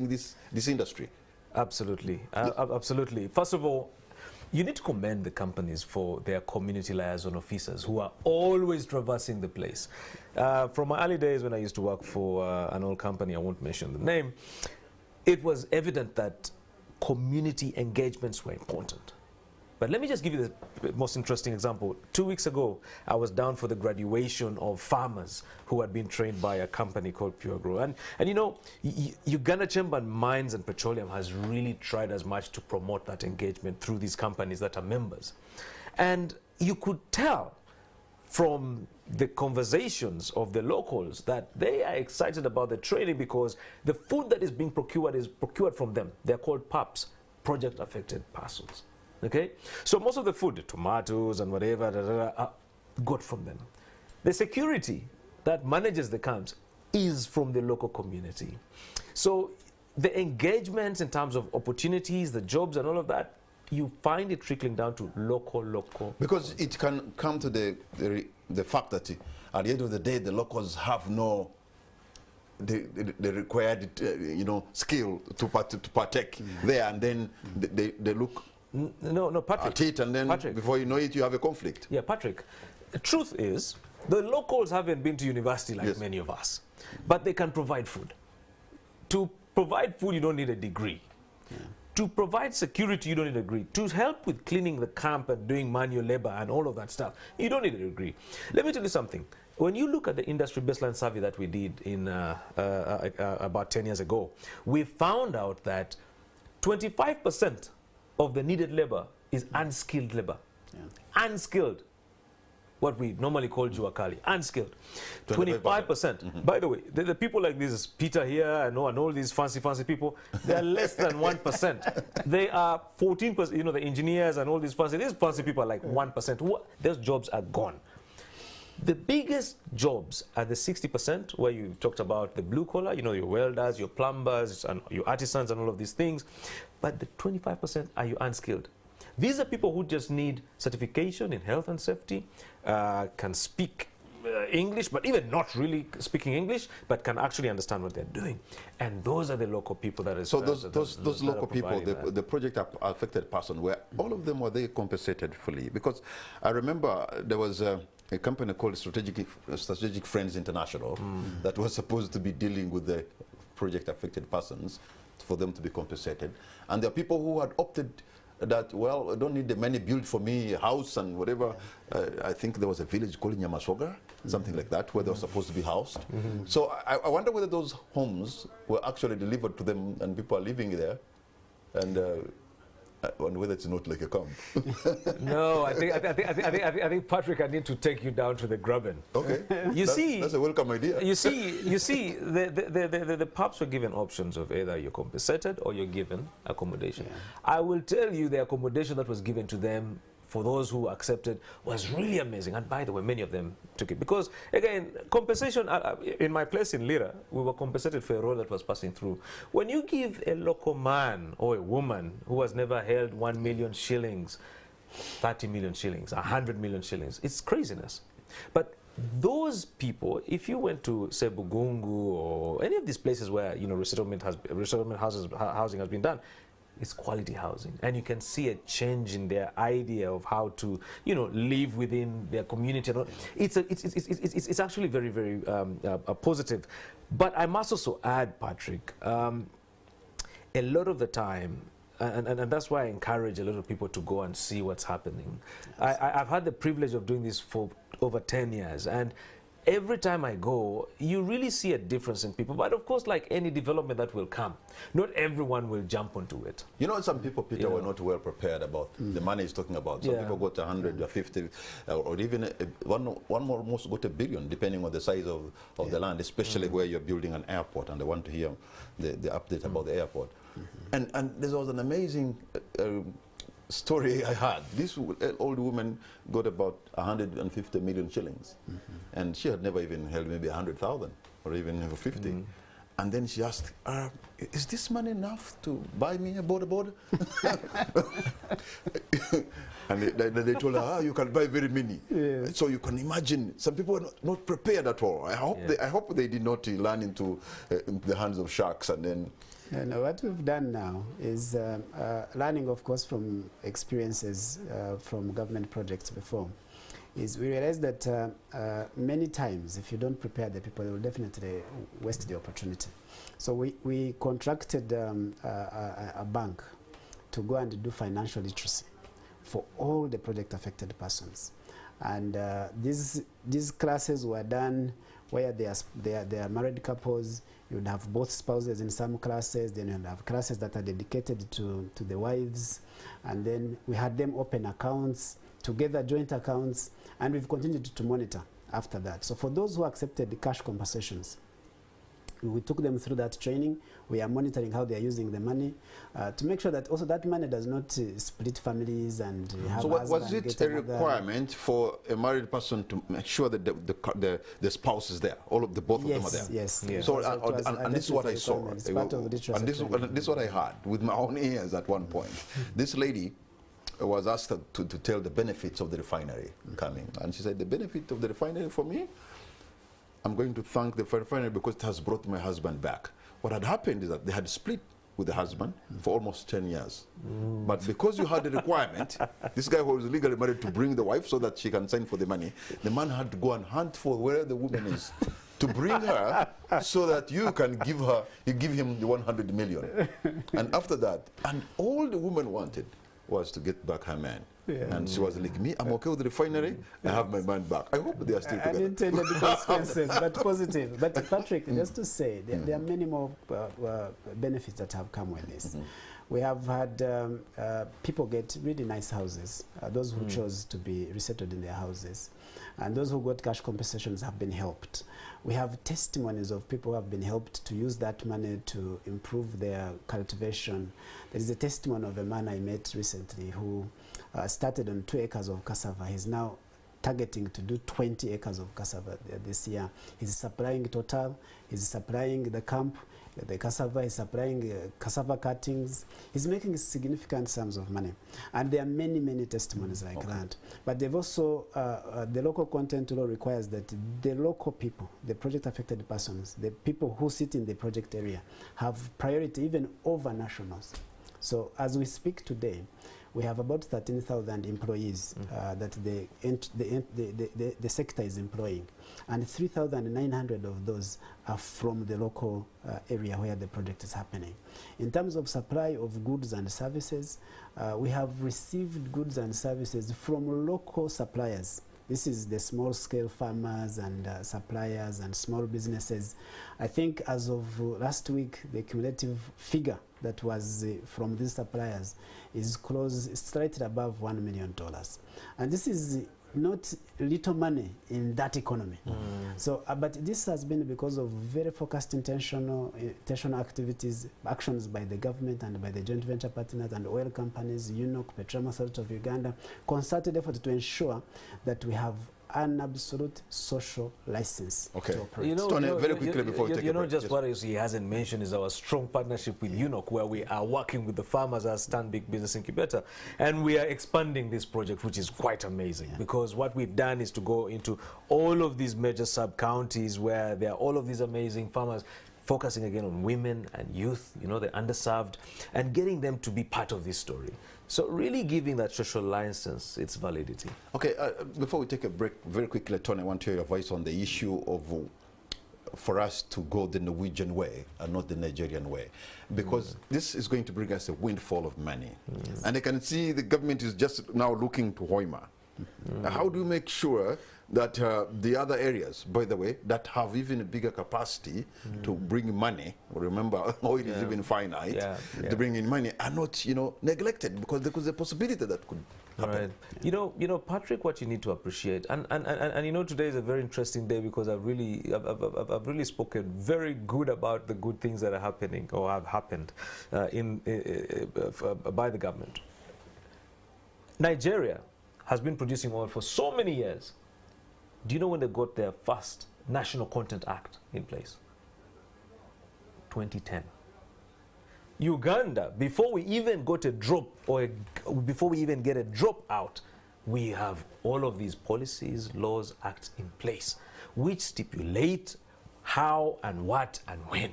this industry? Absolutely. Absolutely. First of all, you need to commend the companies for their community liaison officers who are always traversing the place. From my early days when I used to work for an oil company, I won't mention the name, it was evident that community engagements were important. But let me just give you the most interesting example. 2 weeks ago, I was down for the graduation of farmers who had been trained by a company called Pure Grow. And you know, Uganda Chamber Mines and Petroleum has really tried as much to promote that engagement through these companies that are members. And you could tell from the conversations of the locals that they are excited about the training because the food that is being procured is procured from them. They're called PAPs, Project Affected Parcels. Okay? So most of the food, the tomatoes and whatever, are got from them. The security that manages the camps is from the local community. So the engagement in terms of opportunities, the jobs and all of that, you find it trickling down to local. Because it can come to the fact that at the end of the day, the locals have no the required skill to partake there, and then they look Patrick, at it, and then before you know it, you have a conflict. Yeah, Patrick, the truth is the locals haven't been to university like many of us, but they can provide food. To provide food, you don't need a degree. Yeah. To provide security, you don't need a degree. To help with cleaning the camp and doing manual labor and all of that stuff, you don't need a degree. Let me tell you something. When you look at the industry baseline survey that we did in about 10 years ago, we found out that 25% of the needed labor is unskilled labor. Yeah. Unskilled. What we normally call juakali, unskilled. 25%. Mm-hmm. By the way, the people like this, Peter here, and all these fancy people, they are less than 1%. They are 14%, you know, the engineers and all these fancy people are like 1%. Those jobs are gone. The biggest jobs are the 60% where you talked about the blue collar, you know, your welders, your plumbers, and your artisans and all of these things. But the 25% are you unskilled. These are people who just need certification in health and safety, can speak English, but even not really speaking English, but can actually understand what they're doing. And those are the local people that is... So those local people, the project affected person, where all of them were they compensated fully? Because I remember there was a company called Strategic Friends International that was supposed to be dealing with the project affected persons for them to be compensated. And there are people who had opted that, well, I don't need the money built for me, house and whatever. I think there was a village called Nyamaswaga, something like that, where they were supposed to be housed. So I wonder whether those homes were actually delivered to them and people are living there, and whether it's not like a camp. No, I think Patrick, I need to take you down to the Graben. Okay, that's a welcome idea. You see, the PAPs were given options of either you're compensated or you're given accommodation. Yeah. I will tell you, the accommodation that was given to them for those who accepted was really amazing. And by the way, many of them took it. Because, again, compensation, in my place in Lira, we were compensated for a role that was passing through. When you give a local man or a woman who has never held 1 million shillings, 30 million shillings, 100 million shillings, it's craziness. But those people, if you went to, say, Bugungu or any of these places where, you know, resettlement housing has been done, it's quality housing, and you can see a change in their idea of how to, you know, live within their community. It's actually very, very positive. But I must also add, Patrick, a lot of the time, and that's why I encourage a lot of people to go and see what's happening. Yes. I've had the privilege of doing this for over 10 years, and every time I go, you really see a difference in people. But of course, like any development that will come, not everyone will jump onto it. You know, some people, Peter, were not well prepared about the money he's talking about. Some people got 100 or 50, or even one almost got $1 billion, depending on the size of the land, especially where you're building an airport, and they want to hear the update about the airport. And there was an amazing story I had. This old woman got about 150 million shillings, and she had never even held maybe 100,000 or even 50. And then she asked, is this money enough to buy me a border? And they told her, you can buy very many. Yeah. So you can imagine, some people are not prepared at all. I hope they did not land into the hands of sharks. And then what we've done now is learning, of course, from experiences from government projects before, is we realize that many times if you don't prepare the people, they will definitely waste the opportunity. So we contracted a bank to go and do financial literacy for all the project affected persons. And these classes were done where they are married couples. You would have both spouses in some classes, then you would have classes that are dedicated to the wives, and then we had them open accounts, together joint accounts, and we've continued to monitor after that. So for those who accepted the cash compensations, we took them through that training. We are monitoring how they are using the money to make sure that also that money does not split families and have. So was it a requirement for a married person to make sure that the spouse is there? Both of them are there. Yes. So and this is what I saw. And this is what I heard with my own ears at one point. This lady was asked to tell the benefits of the refinery coming, and she said the benefit of the refinery for me, I'm going to thank the refinery because it has brought my husband back. What had happened is that they had split with the husband for almost 10 years. But because you had a requirement, this guy who was legally married to bring the wife so that she can sign for the money, the man had to go and hunt for where the woman is to bring her so that you give him the 100 million. And after that, and all the woman wanted was to get back her man. Yeah. And she was like, me, I'm okay with the refinery, I have my man back. I hope they are still together. Unintended consequences, but positive. But Patrick, just to say, there are many more benefits that have come with this. We have had people get really nice houses, those who chose to be resettled in their houses. And those who got cash compensations have been helped. We have testimonies of people who have been helped to use that money to improve their cultivation. There is a testimony of a man I met recently who started on 2 acres of cassava. He's now targeting to do 20 acres of cassava this year. He's supplying Total, he's supplying the camp, the cassava, he's supplying cassava cuttings. He's making significant sums of money. And there are many, many testimonies like that. But they've also, the local content law requires that the local people, the project affected persons, the people who sit in the project area have priority even over nationals. So as we speak today, we have about 13,000 employees that the sector is employing, and 3,900 of those are from the local area where the project is happening. In terms of supply of goods and services, we have received goods and services from local suppliers. This is the small-scale farmers and suppliers and small businesses. I think as of last week, the cumulative figure that was from these suppliers is slightly above $1 million. And this is not little money in that economy. So, but this has been because of very focused intentional activities, actions by the government and by the joint venture partners and oil companies, Petroleum Authority of Uganda, concerted effort to ensure that we have an absolute social license to operate. Tony, very quickly before we take a break. Just what he hasn't mentioned is our strong partnership with UNOC, where we are working with the farmers as Stanbic Business Incubator, and we are expanding this project, which is quite amazing, because what we've done is to go into all of these major sub-counties where there are all of these amazing farmers, focusing again on women and youth, the underserved, and getting them to be part of this story. So really giving that social license its validity. Okay, before we take a break, very quickly, Tony, I want to hear your voice on the issue of for us to go the Norwegian way and not the Nigerian way, because this is going to bring us a windfall of money. And I can see the government is just now looking to Hoima. How do you make sure that the other areas, by the way, that have even a bigger capacity to bring money, remember oil is even finite, to bring in money, are not neglected, because there was a possibility that could happen. Right. Patrick, what you need to appreciate, and today is a very interesting day, because I've really spoken very good about the good things that are happening or have happened by the government. Nigeria has been producing oil for so many years. Do you know when they got their first National Content Act in place? 2010. Uganda, before we even got a drop, or before we even get a drop out, we have all of these policies, laws, acts in place, which stipulate how and what and when.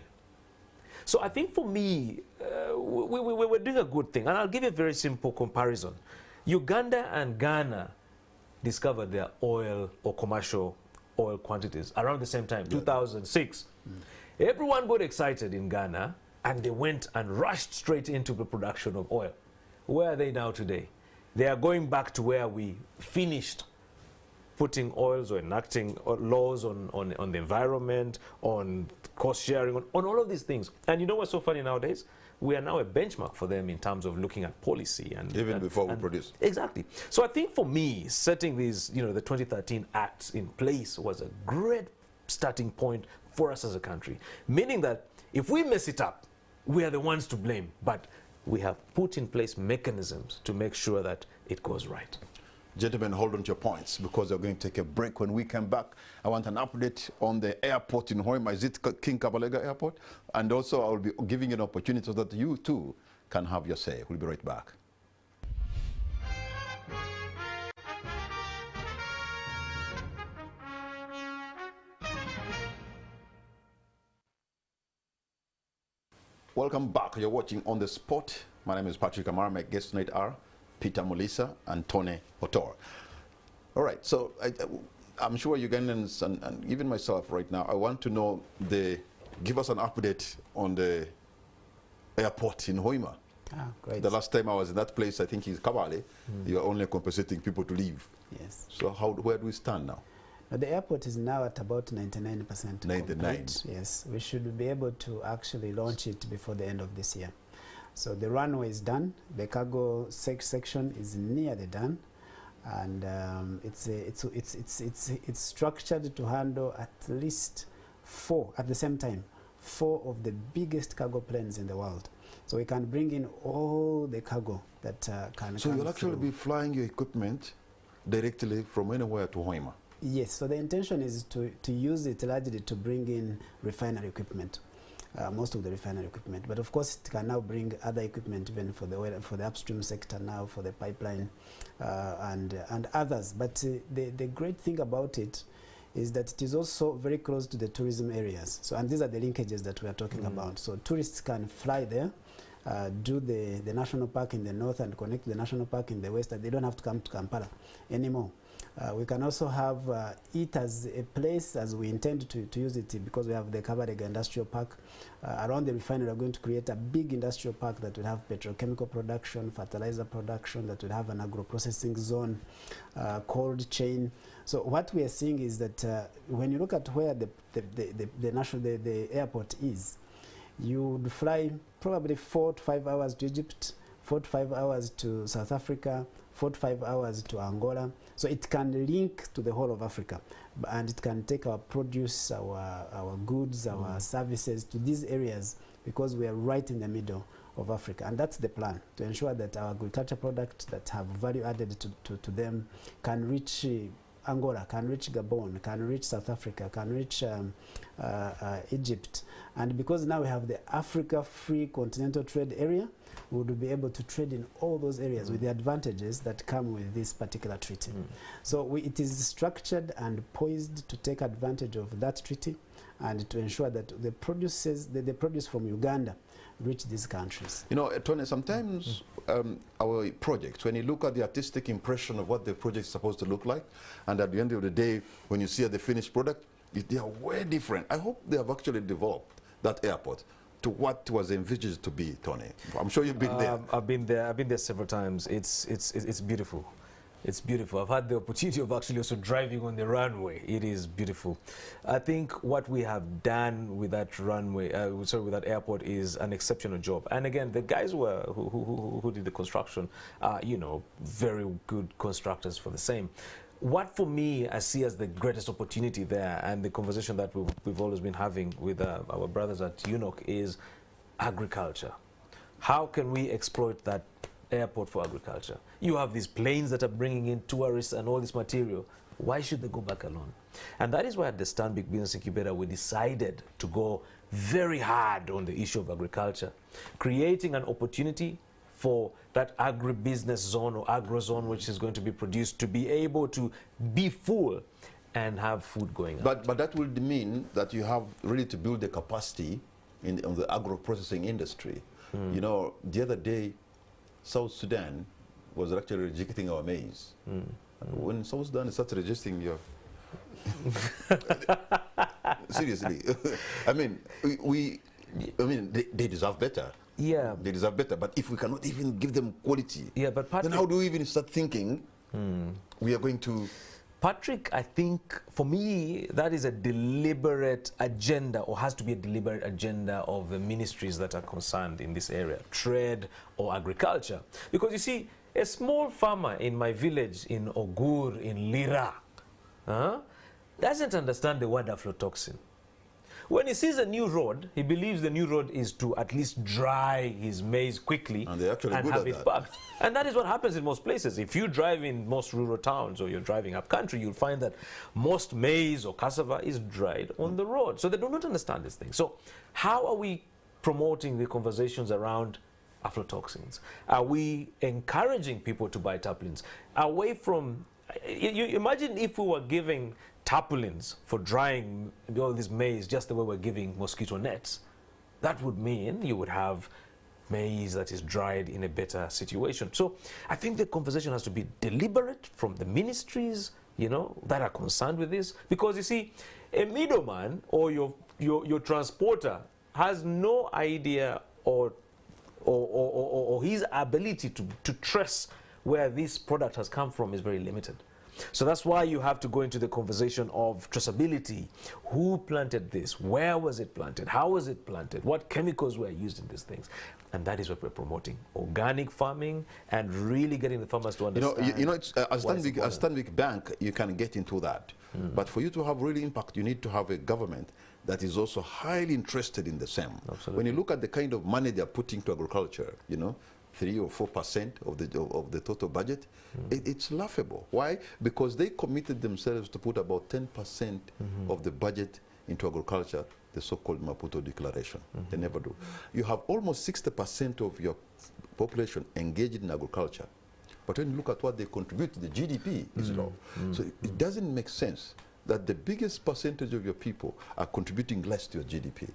So I think for me, we're doing a good thing. And I'll give you a very simple comparison. Uganda and Ghana discovered their oil or commercial oil quantities around the same time, 2006. Everyone got excited in Ghana, and they went and rushed straight into the production of oil. Where are they now today? They are going back to where we finished putting oils or enacting laws on the environment, on cost sharing, on all of these things. And you know what's so funny nowadays? We are now a benchmark for them in terms of looking at policy. And even before we produce. Exactly. So I think for me, setting these, the 2013 acts in place was a great starting point for us as a country. Meaning that if we mess it up, we are the ones to blame. But we have put in place mechanisms to make sure that it goes right. Gentlemen, hold on to your points because we're going to take a break. When we come back, I want an update on the airport in Hoima. Is it King Kabalega Airport? And also, I will be giving you an opportunity so that you too can have your say. We'll be right back. Welcome back. You're watching On The Spot. My name is Patrick Amara. My guests tonight are Peter Muliisa and Tony Otoa. All right, so I'm sure Ugandans and even myself right now, I want to know give us an update on the airport in Hoima. Ah, great. The last time I was in that place, I think in Kabale, you are only compensating people to leave. Yes. So where do we stand now? The airport is now at about 99% 99. complete. Yes, we should be able to actually launch it before the end of this year. So the runway is done. The cargo section is nearly done, and it's structured to handle at least 4 at the same time, 4 of the biggest cargo planes in the world. So we can bring in all the cargo that can. So you'll actually be flying your equipment directly from anywhere to Hoima. Yes. So the intention is to use it largely to bring in refinery equipment. Most of the refinery equipment, but of course it can now bring other equipment even for the oil, for the upstream sector now, for the pipeline and others. But the great thing about it is that it is also very close to the tourism areas. So, and these are the linkages that we are talking about. So tourists can fly there, do the national park in the north and connect to the national park in the west, and they don't have to come to Kampala anymore. We can also have it as a place, as we intend to use it, because we have the Kabarega Industrial Park. Around the refinery, we're going to create a big industrial park that will have petrochemical production, fertilizer production, that will have an agro-processing zone, cold chain. So what we are seeing is that when you look at where the airport is, you would fly probably 4 to 5 hours to Egypt, 4 to 5 hours to South Africa, 4 to 5 hours to Angola. So it can link to the whole of Africa, and it can take our produce, our goods, our services to these areas, because we are right in the middle of Africa. And that's the plan, to ensure that our agriculture products that have value added to them can reach Angola, can reach Gabon, can reach South Africa, can reach Egypt. And because now we have the Africa Free Continental Trade Area, we would be able to trade in all those areas with the advantages that come with this particular treaty. So it is structured and poised to take advantage of that treaty and to ensure that the produce from Uganda reach these countries. You know, Tony, sometimes our projects, when you look at the artistic impression of what the project is supposed to look like, and at the end of the day, when you see the finished product, they are way different. I hope they have actually developed that airport to what was envisaged to be, Tony. I'm sure you've been there. I've been there several times. It's beautiful. It's beautiful. I've had the opportunity of actually also driving on the runway. It is beautiful. I think what we have done with that runway, with that airport, is an exceptional job. And again, the guys who did the construction are, very good constructors for the same. What for me I see as the greatest opportunity there, and the conversation that we've always been having with our brothers at UNOC, is agriculture. How can we exploit that airport for agriculture? You have these planes that are bringing in tourists and all this material. Why should they go back alone? And that is why at the Stanbic Business Incubator we decided to go very hard on the issue of agriculture, creating an opportunity for that agribusiness zone or agro zone which is going to be produced to be able to be full and have food going out. But that would mean that you have really to build the capacity on the agro-processing industry. You know, the other day, South Sudan was actually rejecting our maize. When South Sudan started rejecting your... Seriously. I mean, they deserve better. Yeah. They deserve better. But if we cannot even give them quality, Yeah, but then how do we even start thinking we are going to... Patrick, I think, for me, that is a deliberate agenda, or has to be a deliberate agenda of the ministries that are concerned in this area, trade or agriculture. Because you see, a small farmer in my village in Ogur, in Lira, doesn't understand the word aflatoxin. When he sees a new road, he believes the new road is to at least dry his maize quickly And they're actually good have at it that. packed. And that is what happens in most places. If you drive in most rural towns or you're driving up country, you'll find that most maize or cassava is dried on the road. So they do not understand this thing. So how are we promoting the conversations around aflatoxins? Are we encouraging people to buy tarpaulins? Away from, you imagine if we were giving tarpaulins for drying all this maize just the way we're giving mosquito nets. That would mean you would have maize that is dried in a better situation. So I think the conversation has to be deliberate from the ministries, you know, that are concerned with this. Because you see, a middleman or your transporter has no idea or his ability to trace where this product has come from is very limited. So that's why you have to go into the conversation of traceability. Who planted this? Where was it planted? How was it planted? What chemicals were used in these things? And that is what we're promoting. Organic farming and really getting the farmers to understand. You know, it's, as Stanbic Bank, you can get into that. But for you to have really impact, you need to have a government that is also highly interested in the same. Absolutely. When you look at the kind of money they're putting to agriculture, you know, 3 or 4% of the total budget, it's laughable. Why? Because they committed themselves to put about 10% of the budget into agriculture, the so-called Maputo Declaration. They never do. You have almost 60% of your population engaged in agriculture. But when you look at what they contribute to the GDP, it's low. So it doesn't make sense that the biggest percentage of your people are contributing less to your GDP.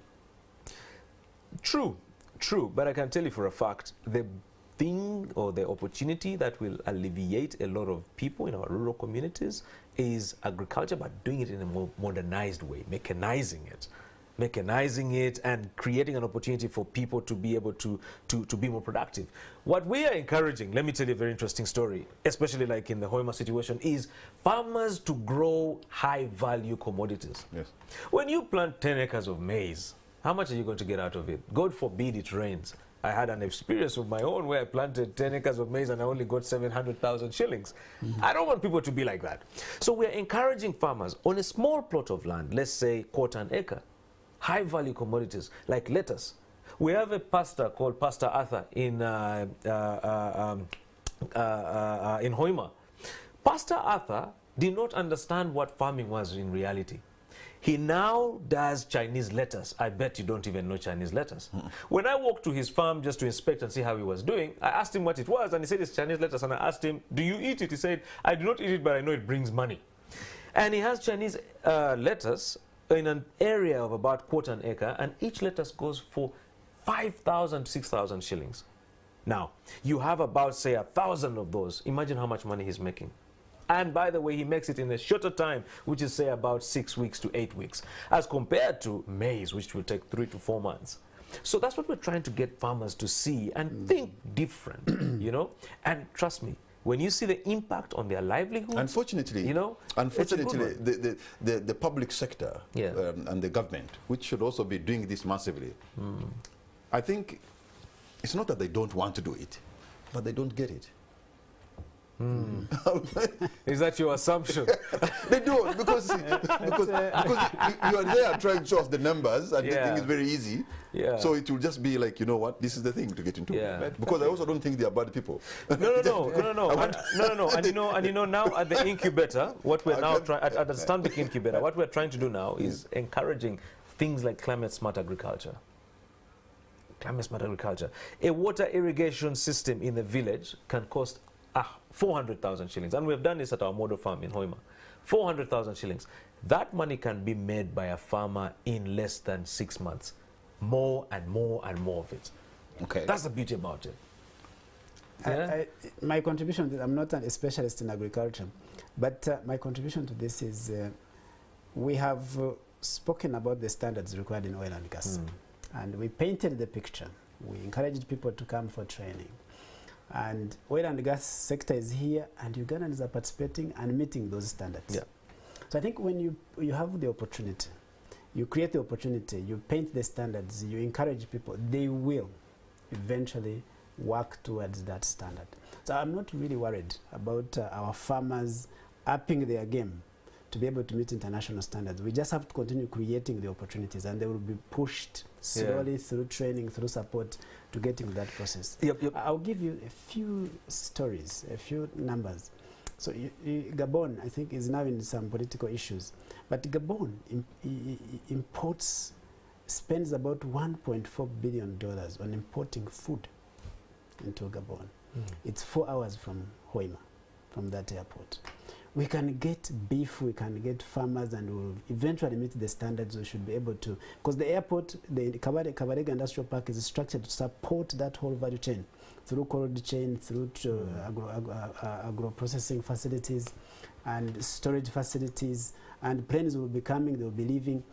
True, true. But I can tell you for a fact, the thing or the opportunity that will alleviate a lot of people in our rural communities is agriculture, but doing it in a more modernized way, mechanizing it and creating an opportunity for people to be able to be more productive. What we are encouraging, let me tell you a very interesting story, especially like in the Hoima situation, is farmers to grow high value commodities. Yes. When you plant 10 acres of maize, how much are you going to get out of it? God forbid it rains. I had an experience of my own where I planted 10 acres of maize and I only got 700,000 shillings. I don't want people to be like that. So we're encouraging farmers on a small plot of land, let's say 1/4 acre, high value commodities like lettuce. We have a pastor called Pastor Arthur in Hoima. Pastor Arthur did not understand what farming was in reality. He now does Chinese lettuce. I bet you don't even know Chinese lettuce. When I walked to his farm just to inspect and see how he was doing, I asked him what it was, and he said it's Chinese lettuce. And I asked him, do you eat it? He said, I do not eat it, but I know it brings money. And he has Chinese lettuce in an area of about 1/4 acre, and each lettuce goes for 5,000 to 6,000 shillings. Now, you have about, say, 1,000 of those. Imagine how much money he's making. And by the way, he makes it in a shorter time, which is, say, about 6 weeks to 8 weeks, as compared to maize, which will take 3 to 4 months. So that's what we're trying to get farmers to see and think different, you know. And trust me, when you see the impact on their livelihood, unfortunately, you know, unfortunately, the public sector Yeah. And the government, which should also be doing this massively, I think it's not that they don't want to do it, but they don't get it. Is that your assumption? They do, because you are there trying to show us the numbers, and they think it's very easy. Yeah. So it will just be like, you know what, this is the thing to get into. Yeah. Because I also don't think they are bad people. No. And you know, now at the incubator, what we're now trying at the Stanbic incubator, what we're trying to do now is encouraging things like climate smart agriculture. Climate smart agriculture. A water irrigation system in the village can cost 400,000 shillings, and we've done this at our model farm in Hoima. 400,000 shillings. That money can be made by a farmer in less than 6 months. More and more and more of it. Okay. That's the beauty about it. My contribution to this, I'm not a specialist in agriculture, but my contribution to this is we have spoken about the standards required in oil and gas, and we painted the picture. We encouraged people to come for training. And oil and gas sector is here, and Ugandans are participating and meeting those standards. Yeah. So I think when you have the opportunity, you create the opportunity, you paint the standards, you encourage people, they will eventually work towards that standard. So I'm not really worried about our farmers upping their game to be able to meet international standards. We just have to continue creating the opportunities, and they will be pushed slowly through training, through support to get into that process. Yep. I'll give you a few stories, a few numbers. So Gabon, I think, is now in some political issues. But Gabon spends about $1.4 billion on importing food into Gabon. It's 4 hours from Hoima, from that airport. We can get beef, we can get farmers, and we'll eventually meet the standards we should be able to. Because the airport, the Kabarega Industrial Park is structured to support that whole value chain, through cold chain, through agro-processing facilities and storage facilities, and planes will be coming, they will be leaving.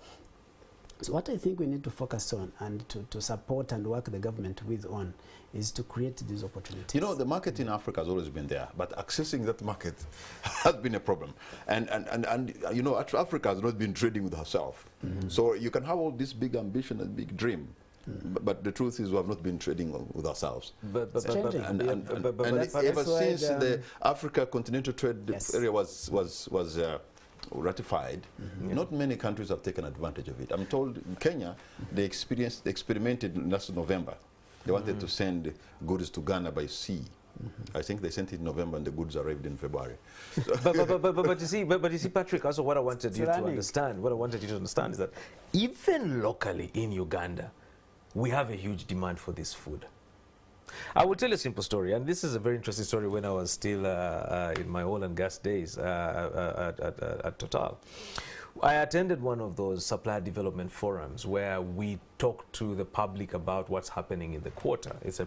So what I think we need to focus on and to support and work the government with on is to create these opportunities. You know, the market in Africa has always been there, but accessing that market has been a problem. And you know, Africa has not been trading with herself. So you can have all this big ambition and big dream, but the truth is we have not been trading with ourselves. But ever since the Africa Continental Trade Area was ratified, not many countries have taken advantage of it. I'm told in Kenya, they experimented last November. They wanted to send goods to Ghana by sea. I think they sent it in November and the goods arrived in February. But you see, Patrick, also what I wanted you to understand is that even locally in Uganda, we have a huge demand for this food. I will tell you a simple story, and this is a very interesting story when I was still in my oil and gas days at Total. I attended one of those supply development forums where we talked to the public about what's happening in the quarter. It's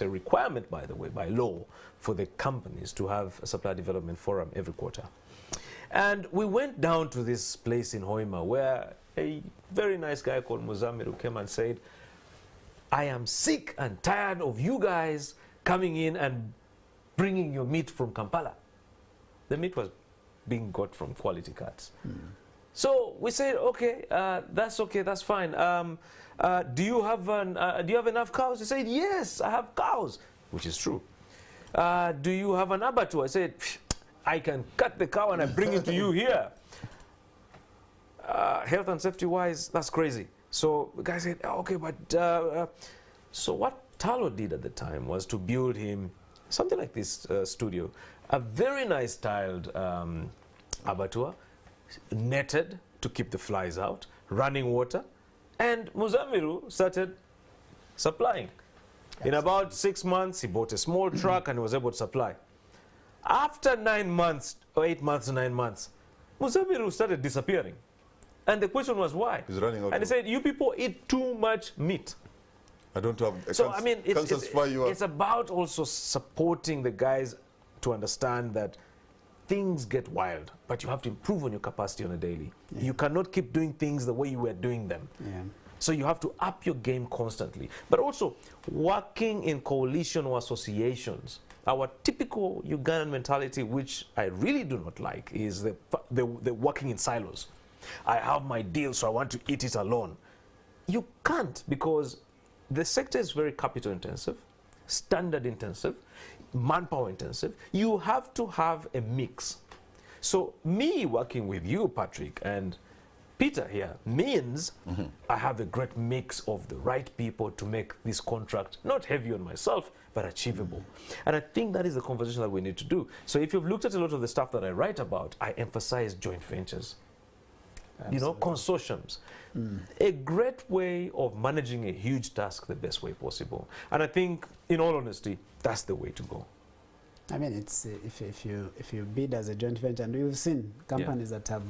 a requirement, by the way, by law, for the companies to have a supply development forum every quarter. And we went down to this place in Hoima where a very nice guy called Muzamiru came and said, I am sick and tired of you guys coming in and bringing your meat from Kampala. The meat was being got from quality cuts. So we said, okay, that's fine. Do you have enough cows? He said, yes, I have cows, which is true. Do you have an abattoir? I said, I can cut the cow and I bring it to you here. Health and safety wise, that's crazy. So the guy said, okay, but so what Talo did at the time was to build him something like this studio, a very nice tiled abattoir, netted to keep the flies out, running water, and Muzamiru started supplying. In about 6 months, he bought a small truck and he was able to supply. After 9 months, or 8 months, 9 months, Muzamiru started disappearing. And the question was why? He's running out. And he said, you people eat too much meat. I don't have... So, I mean, it's about also supporting the guys to understand that things get wild, but you have to improve on your capacity on a daily. You cannot keep doing things the way you were doing them. So you have to up your game constantly. But also, working in coalition or associations. Our typical Ugandan mentality, which I really do not like, is the working in silos. I have my deal, so I want to eat it alone. You can't, because the sector is very capital intensive, standard intensive, manpower intensive. You have to have a mix. So me working with you, Patrick, and Peter here means I have a great mix of the right people to make this contract not heavy on myself, but achievable. And I think that is the conversation that we need to do. So if you've looked at a lot of the stuff that I write about, I emphasize joint ventures. Absolutely. You know, consortiums. A great way of managing a huge task the best way possible. And I think, in all honesty, that's the way to go. I mean, it's if you bid as a joint venture, and we've seen companies that have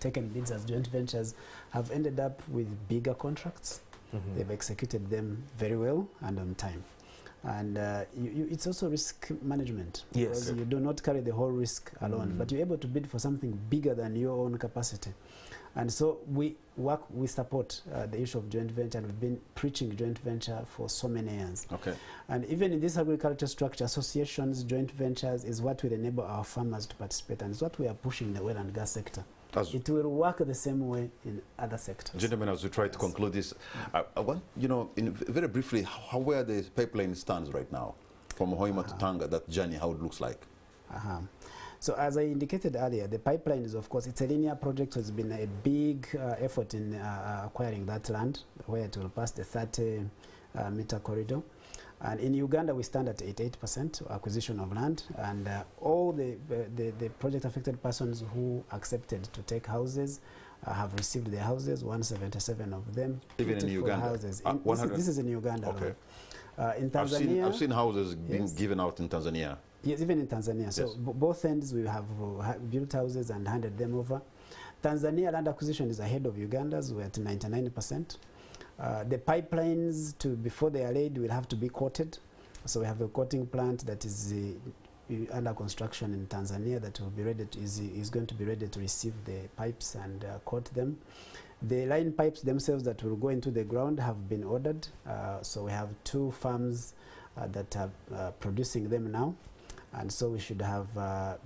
taken bids as joint ventures have ended up with bigger contracts. They've executed them very well and on time. And it's also risk management. Yes. Because you do not carry the whole risk alone, but you're able to bid for something bigger than your own capacity. And so we support the issue of joint venture, and we've been preaching joint venture for so many years. Okay. And even in this agriculture structure, associations, joint ventures is what will enable our farmers to participate, and it's what we are pushing in the oil and gas sector. It will work the same way in other sectors. Gentlemen, as we try to conclude this, I want, very briefly, where the pipeline stands right now, from Hoima to Tanga, that journey, how it looks like. So as I indicated earlier, the pipeline is, of course, it's a linear project, so it's been a big effort in acquiring that land, where it will pass the 30-meter corridor. And in Uganda, we stand at 88% acquisition of land, and all the project-affected persons who accepted to take houses have received their houses, 177 of them. Even in Uganda? Houses. This is in Uganda. Okay. In Tanzania, I've seen houses being given out in Tanzania. Yes, even in Tanzania. So both ends we have built houses and handed them over. Tanzania land acquisition is ahead of Uganda's. We're at 99%. The pipelines, before they are laid, will have to be coated. So we have a coating plant that is under construction in Tanzania that will be ready is going to be ready to receive the pipes and coat them. The line pipes themselves that will go into the ground have been ordered. So we have 2 farms that are producing them now. And so we should have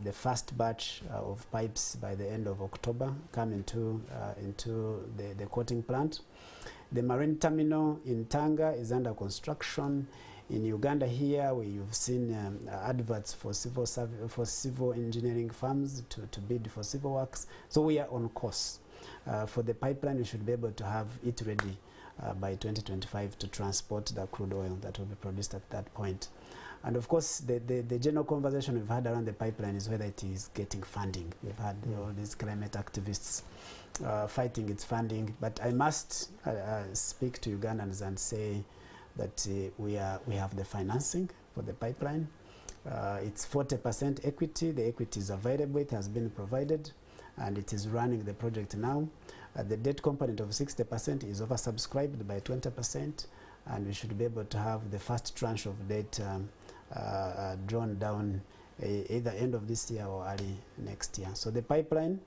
the first batch of pipes by the end of October come into the coating plant. The marine terminal in Tanga is under construction. In Uganda here, you've seen adverts for civil engineering firms to bid for civil works. So we are on course. For the pipeline, we should be able to have it ready by 2025 to transport the crude oil that will be produced at that point. And of course, the general conversation we've had around the pipeline is whether it is getting funding. We've had all these climate activists fighting its funding, but I must speak to Ugandans and say that we have the financing for the pipeline. It's 40% equity. The equity is available. It has been provided, and it is running the project now. The debt component of 60% is oversubscribed by 20%, and we should be able to have the first tranche of debt drawn down either end of this year or early next year. So the pipeline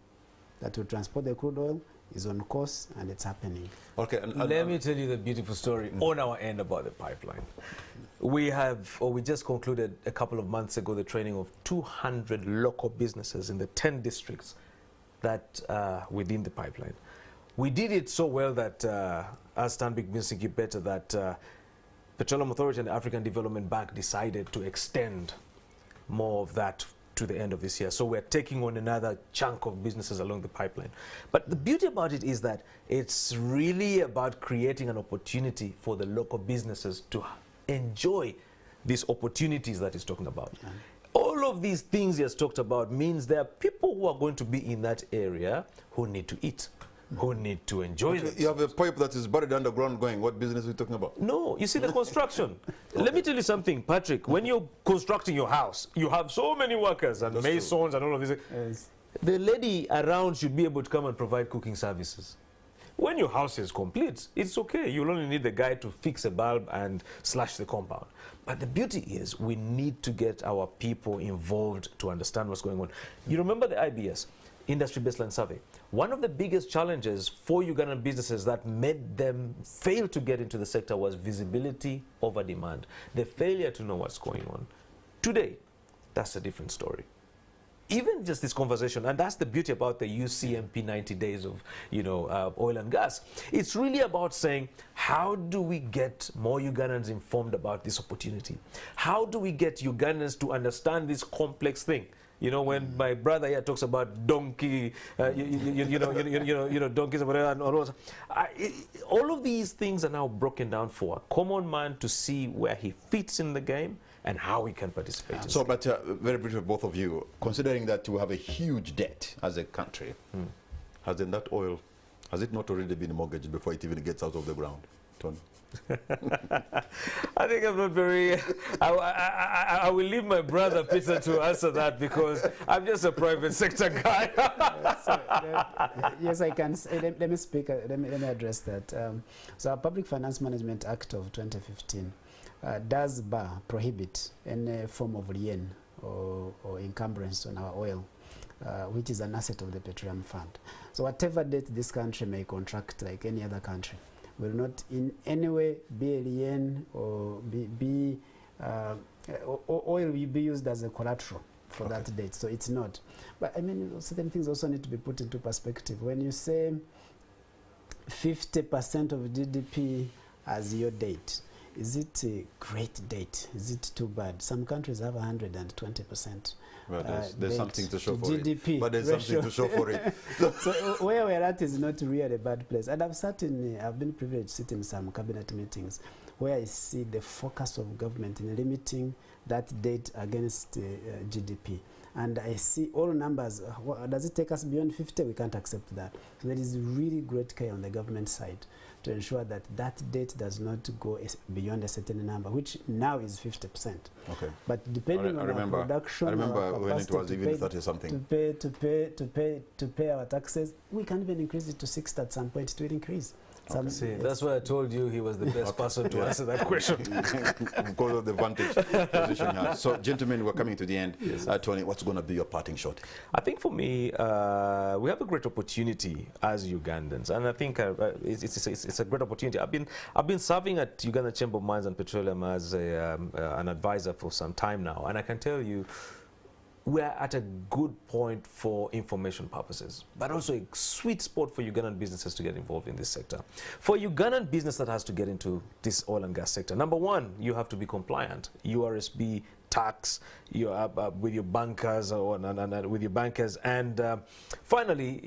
that will transport the crude oil is on course, and it's happening. Okay, let me tell you the beautiful story on our end about the pipeline. We just concluded a couple of months ago the training of 200 local businesses in the 10 districts that within the pipeline. We did it so well that as Stanbic Business Incubator, that Petroleum Authority and the African Development Bank decided to extend more of that to the end of this year. So we're taking on another chunk of businesses along the pipeline. But the beauty about it is that it's really about creating an opportunity for the local businesses to enjoy these opportunities that he's talking about. Yeah. All of these things he has talked about means there are people who are going to be in that area who need to eat, who need to enjoy it. You have a pipe that is buried underground going. What business are you talking about? No, you see the construction. Okay. Let me tell you something, Patrick. When you're constructing your house, you have so many workers and masons and all of this. Yes. The lady around should be able to come and provide cooking services. When your house is complete, it's okay. You'll only need the guy to fix a bulb and slash the compound. But the beauty is we need to get our people involved to understand what's going on. You remember the IBS, Industry Baseline Survey? One of the biggest challenges for Ugandan businesses that made them fail to get into the sector was visibility over demand, the failure to know what's going on. Today, that's a different story. Even just this conversation, and that's the beauty about the UCMP 90 days of oil and gas. It's really about saying, how do we get more Ugandans informed about this opportunity? How do we get Ugandans to understand this complex thing? You know, when my brother here talks about donkey, donkeys or whatever, and all of these things are now broken down for a common man to see where he fits in the game and how we can participate. So, but very briefly, both of you, considering that we have a huge debt as a country, has it not already been mortgaged before it even gets out of the ground, Tony? I think I'm not very... I will leave my brother Peter to answer that because I'm just a private sector guy. Yes, I can. Let me speak. Let me address that. So our Public Finance Management Act of 2015 does prohibit any form of lien or encumbrance on our oil. which is an asset of the Petroleum Fund. So whatever debt this country may contract like any other country will not in any way be alien or oil will be used as a collateral for that debt. So it's not. But I mean, certain things also need to be put into perspective. When you say 50% of GDP as your debt, is it a great debt? Is it too bad? Some countries have 120%. Well, there's something to show for GDP it. But there's something to show for it. So where we're at is not really a bad place. And I've been privileged to sit in some cabinet meetings where I see the focus of government in limiting that debt against GDP. And I see all numbers. Does it take us beyond 50? We can't accept that. So there is really great care on the government side to ensure that that debt does not go beyond a certain number, which now is 50%. Okay. But depending on our production, I remember our when it was even 30-something. To pay our taxes, we can even increase it to 60 at some point. It will increase. See, yes. That's why I told you he was the best person to answer that question. Because of the vantage position he has. So, gentlemen, we're coming to the end. Yes. Tony, what's going to be your parting shot? I think for me, we have a great opportunity as Ugandans, and I think it's a great opportunity. I've been serving at Uganda Chamber of Mines and Petroleum as an advisor for some time now, and I can tell you, we're at a good point for information purposes, but also a sweet spot for Ugandan businesses to get involved in this sector. For Ugandan business that has to get into this oil and gas sector, number one, you have to be compliant. URSB, tax, with your bankers, and finally,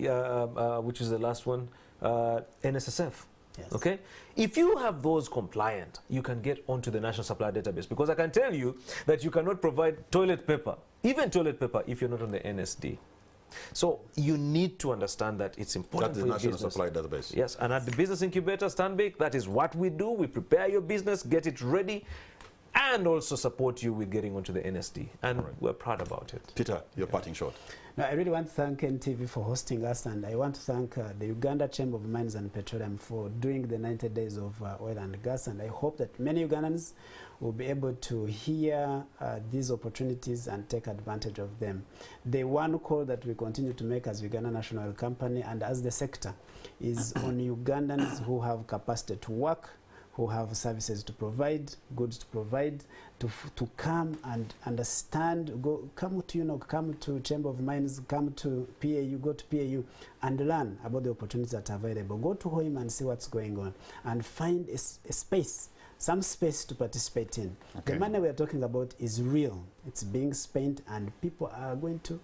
which is the last one, NSSF. Yes. Okay, if you have those compliant, you can get onto the National Supply Database, because I can tell you that you cannot provide toilet paper, even toilet paper, if you're not on the NSD. So you need to understand that it's important for your business. National Supply Database. Yes, and at the Business Incubator, Stanbic, that is what we do. We prepare your business, get it ready, and also support you with getting onto the NSD. And we're proud about it. Peter, your parting shot. No, I really want to thank NTV for hosting us, and I want to thank the Uganda Chamber of Mines and Petroleum for doing the 90 days of oil and gas, and I hope that many Ugandans will be able to hear these opportunities and take advantage of them. The one call that we continue to make as Uganda National Oil Company and as the sector is on Ugandans who have capacity to work, who have services to provide, goods to provide, to come and understand, come to Chamber of Mines, come to PAU, go to PAU and learn about the opportunities that are available. Go to home and see what's going on and find a space, some space to participate in. Okay. The money we are talking about is real. It's being spent and people are going to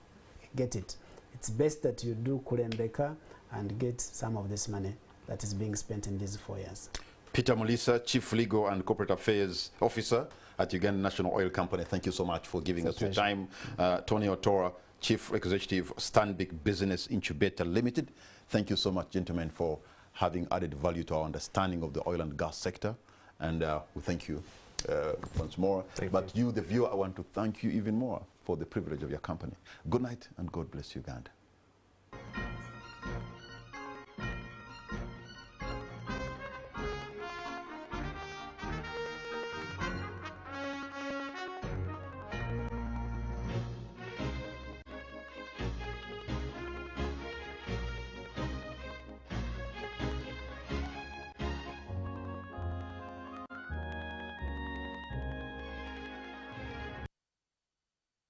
get it. It's best that you do Kulembeka and get some of this money that is being spent in these 4 years. Peter Muliisa, Chief Legal and Corporate Affairs Officer at Uganda National Oil Company, thank you so much for giving us your time. Tony Otoa, Chief Executive, Stanbic Business Incubator Limited. Thank you so much, gentlemen, for having added value to our understanding of the oil and gas sector. And we thank you once more. But you, the viewer, I want to thank you even more for the privilege of your company. Good night and God bless Uganda.